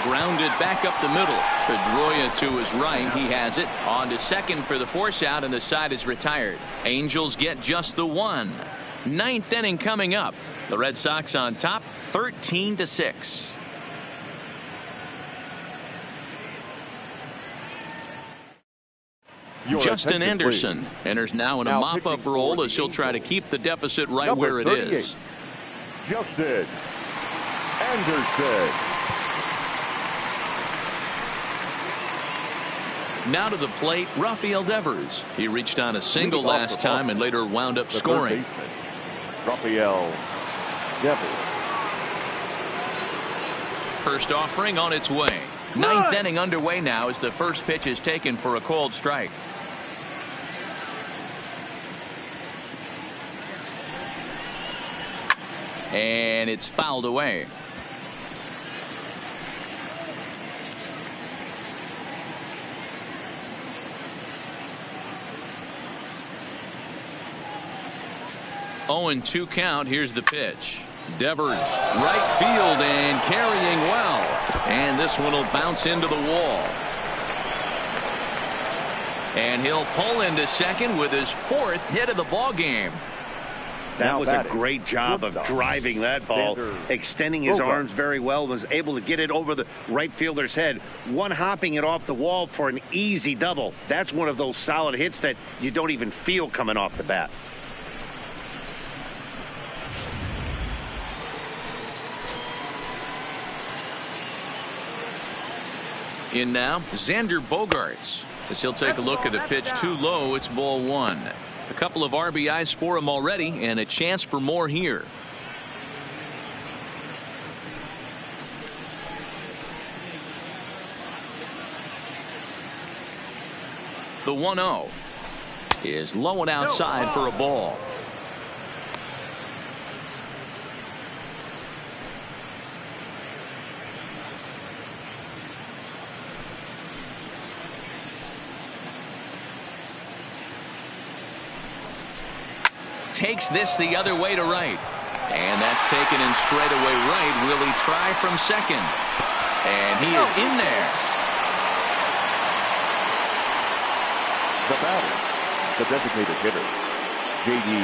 grounded back up the middle. Pedroia to his right. He has it. On to second for the force out, and the side is retired. Angels get just the one. Ninth inning coming up. The Red Sox on top 13-6. Justin Anderson enters now in a mop-up role as he'll try to keep the deficit right where it is. Justin Anderson. Now to the plate, Rafael Devers. He reached on a single last time and later wound up scoring. Rafael Devers. First offering on its way. Ninth inning underway now as the first pitch is taken for a called strike. And it's fouled away. Oh, and 2 count. Here's the pitch. Devers, right field, and carrying well. And this one will bounce into the wall. And he'll pull into second with his 4th hit of the ball game. That was a great job of driving that ball, extending his arms very well, was able to get it over the right fielder's head, one-hopping it off the wall for an easy double. That's one of those solid hits that you don't even feel coming off the bat. In now, Xander Bogaerts. As he'll take a look at a pitch too low, it's ball 1. A couple of RBIs for him already, and a chance for more here. The 1-0 is low and outside for a ball. Takes this the other way to right. And that's taken in straightaway right. Will he try from second? And he is in there. The batter, the designated hitter, J.D.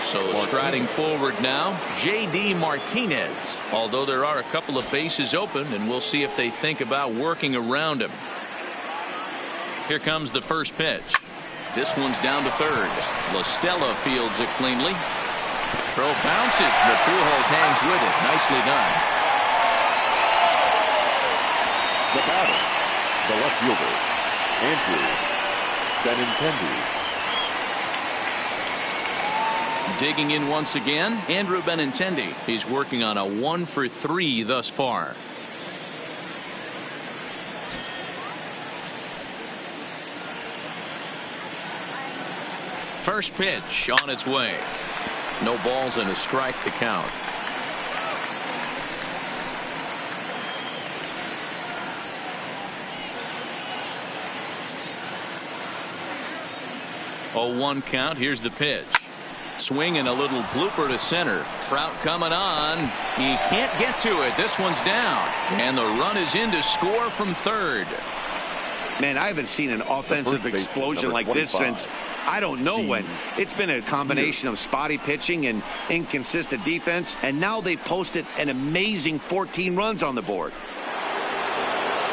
So striding forward now, J.D. Martinez. Although there are a couple of bases open, and we'll see if they think about working around him. Here comes the first pitch. This one's down to third. La Stella fields it cleanly. Throw bounces, but Pujols hangs with it. Nicely done. The batter, the left fielder, Andrew Benintendi. Digging in once again, Andrew Benintendi. He's working on a 1 for 3 thus far. First pitch on its way. No balls and a strike to count. Oh, 1 count. Here's the pitch. Swing and a little blooper to center. Trout coming on. He can't get to it. This one's down. And the run is in to score from third. Man, I haven't seen an offensive explosion like this since I don't know when. It's been a combination of spotty pitching and inconsistent defense, and now they've posted an amazing 14 runs on the board.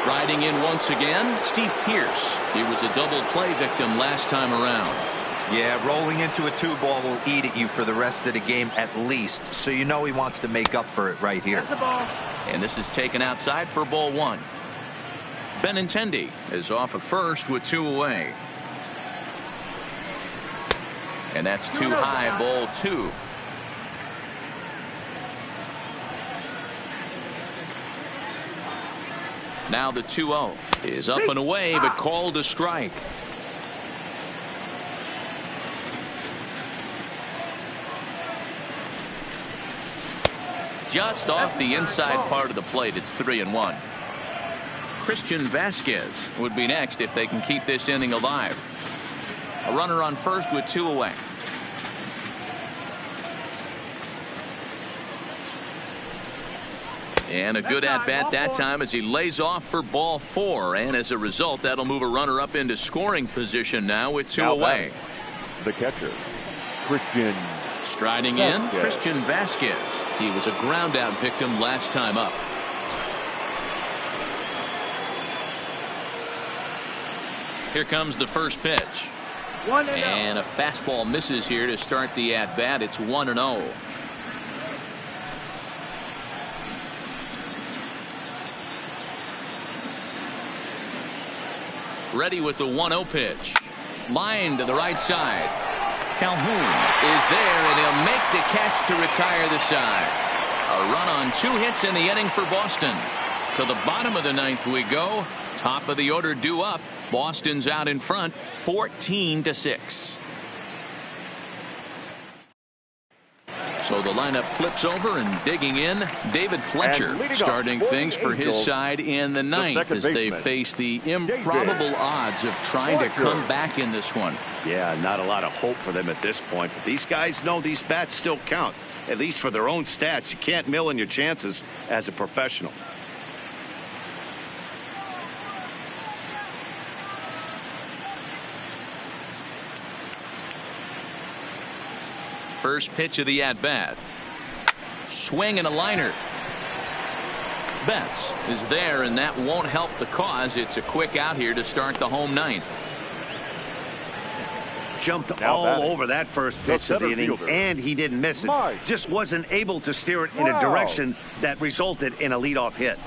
Riding in once again, Steve Pearce. He was a double play victim last time around. Yeah, rolling into a 2-ball will eat at you for the rest of the game at least, so you know he wants to make up for it right here. And this is taken outside for ball 1. Benintendi is off of first with 2 away. And that's too high, ball 2. Now the 2-0 is up and away, but called a strike. Just off the inside part of the plate. It's 3-1. Christian Vasquez would be next if they can keep this inning alive. A runner on first with 2 away. And a good at-bat that time as he lays off for ball 4. And as a result, that'll move a runner up into scoring position now with 2 away. The catcher, Christian. Striding in, Christian Vasquez. He was a ground-out victim last time up. Here comes the first pitch. And a fastball misses here to start the at-bat. It's 1-0. Ready with the 1-0 pitch. Line to the right side. Calhoun is there, and he'll make the catch to retire the side. A run on 2 hits in the inning for Boston. To the bottom of the 9th we go. Top of the order due up. Boston's out in front, 14-6. So the lineup flips over, and digging in, David Fletcher starting things for his side in the 9th as they face the improbable odds of trying to come back in this one. Yeah, not a lot of hope for them at this point, but these guys know these bats still count, at least for their own stats. You can't mill in your chances as a professional. First pitch of the at-bat. Swing and a liner. Betts is there, and that won't help the cause. It's a quick out here to start the home 9th. Jumped all over that first pitch of the inning, and he didn't miss it. Just wasn't able to steer it in a direction that resulted in a leadoff hit.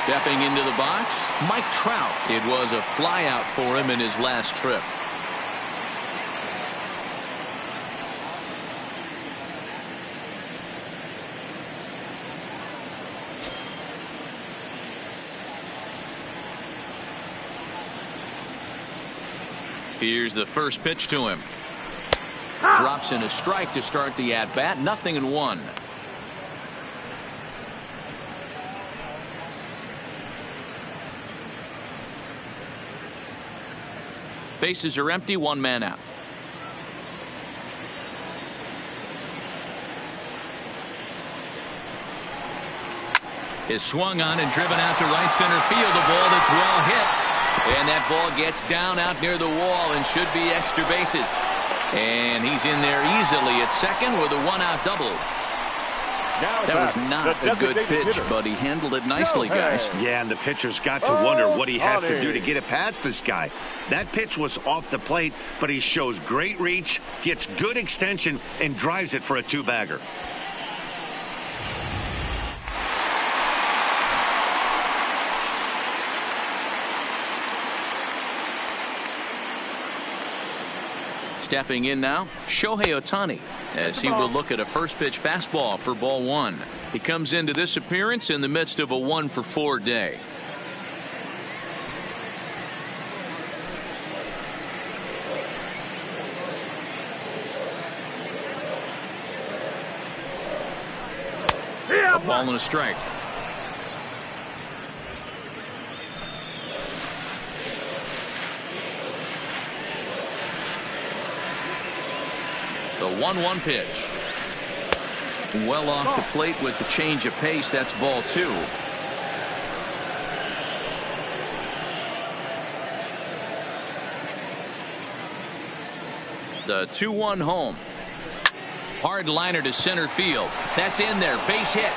Stepping into the box, Mike Trout. It was a flyout for him in his last trip. Here's the first pitch to him. Drops in a strike to start the at-bat. 0-1. Bases are empty, 1 man out. Is swung on and driven out to right center field. A ball that's well hit. And that ball gets down out near the wall and should be extra bases. And he's in there easily at second with a 1-out double. That was not a good pitch, but he handled it nicely, guys. Yeah, and the pitcher's got to wonder what he has to do to get it past this guy. That pitch was off the plate, but he shows great reach, gets good extension, and drives it for a 2-bagger. Stepping in now, Shohei Ohtani, as he will look at a first pitch fastball for ball 1. He comes into this appearance in the midst of a 1-for-4 day. A ball and a strike. The 1-1 pitch. Well off the plate with the change of pace. That's ball 2. The 2-1 home. Hard liner to center field. That's in there. Base hit.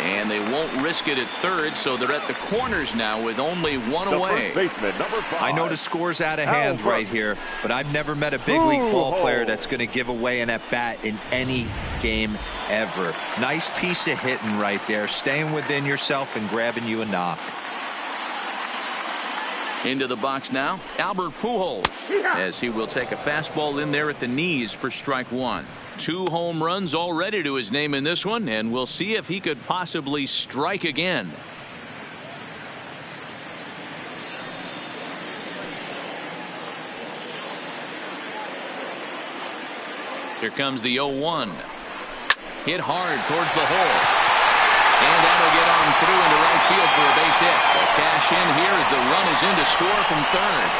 And they won't risk it at third, so they're at the corners now with only 1 away. Baseman, number 5. I know the score's out of hand right here, but I've never met a big league ball player that's going to give away an at-bat in any game ever. Nice piece of hitting right there, staying within yourself and grabbing you a knock. Into the box now, Albert Pujols, as he will take a fastball in there at the knees for strike 1. 2 home runs already to his name in this one, and we'll see if he could possibly strike again. Here comes the 0-1. Hit hard towards the hole. And that'll get on through into right field for a base hit. The cash in here as the run is into score from third.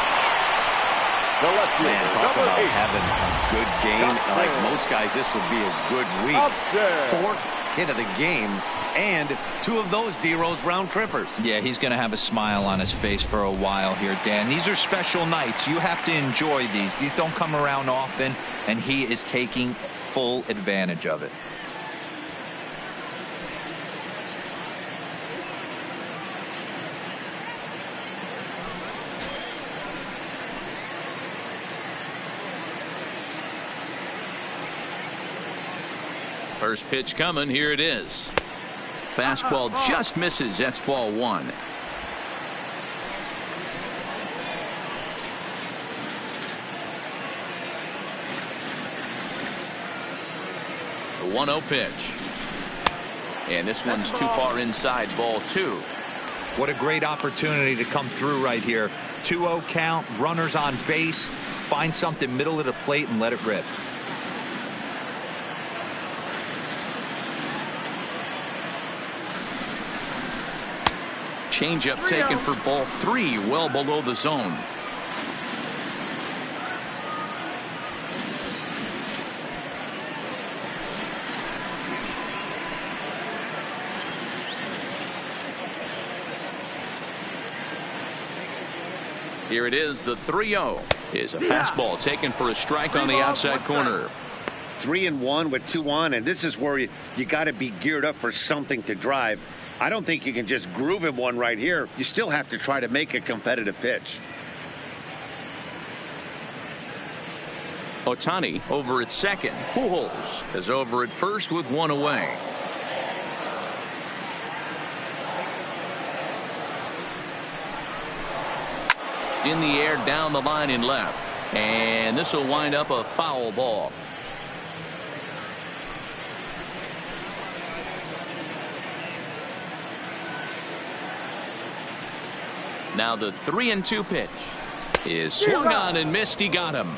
Man, talk about having a good game. Like most guys, this would be a good week. Fourth hit of the game, and 2 of those D-Rose round trippers. Yeah, he's going to have a smile on his face for a while here, Dan. These are special nights. You have to enjoy these. These don't come around often, and he is taking full advantage of it. First pitch coming. Here it is. Fastball just misses. That's ball 1. The 1-0 pitch. And this one's too far inside, ball 2. What a great opportunity to come through right here. 2-0 count, runners on base. Find something middle of the plate and let it rip. Changeup taken for ball 3, well below the zone. Here it is, the 3-0 is a fastball taken for a strike on the outside corner. 3-1 with 2 on, and this is where you got to be geared up for something to drive. I don't think you can just groove him one right here. You still have to try to make a competitive pitch. Ohtani over at second. Pujols is over at first with 1 away. In the air, down the line in left. And this will wind up a foul ball. Now the 3-2 pitch is swung on and missed. He got him.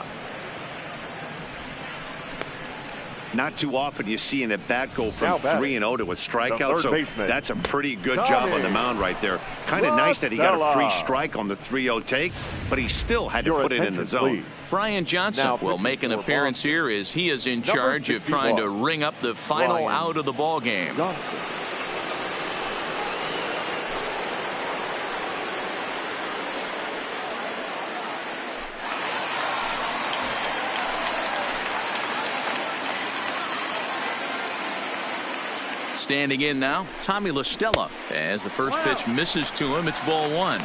Not too often you see an at-bat go from 3-0 to a strikeout, so that's a pretty good job on the mound right there. Kind of nice that he got a free strike on the 3-0 take, but he still had to put it in the zone. Brian Johnson will make an appearance here as he is in charge of trying to ring up the final out of the ball game. Standing in now, Tommy La Stella. As the first pitch misses to him, it's ball 1.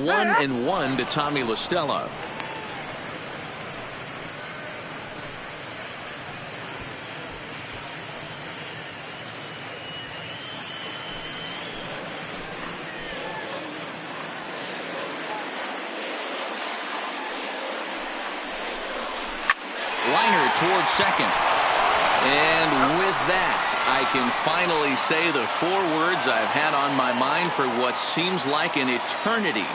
One and 1 to Tommy La Stella. Liner towards second. And with that, I can finally say the 4 words I've had on my mind for what seems like an eternity.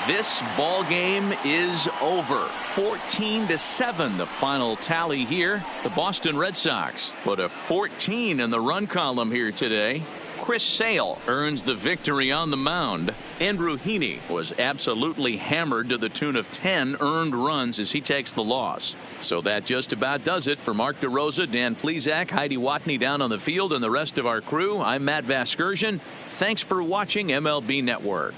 This ball game is over. 14-7, the final tally here. The Boston Red Sox put a 14 in the run column here today. Chris Sale earns the victory on the mound. Andrew Heaney was absolutely hammered to the tune of 10 earned runs as he takes the loss. So that just about does it for Mark DeRosa, Dan Plesac, Heidi Watney down on the field, and the rest of our crew. I'm Matt Vasgersian. Thanks for watching MLB Network.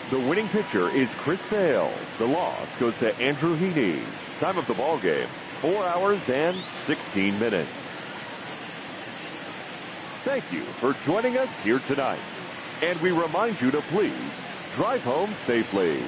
The winning pitcher is Chris Sale. The loss goes to Andrew Heaney. Time of the ball game, 4 hours and 16 minutes. Thank you for joining us here tonight. And we remind you to please drive home safely.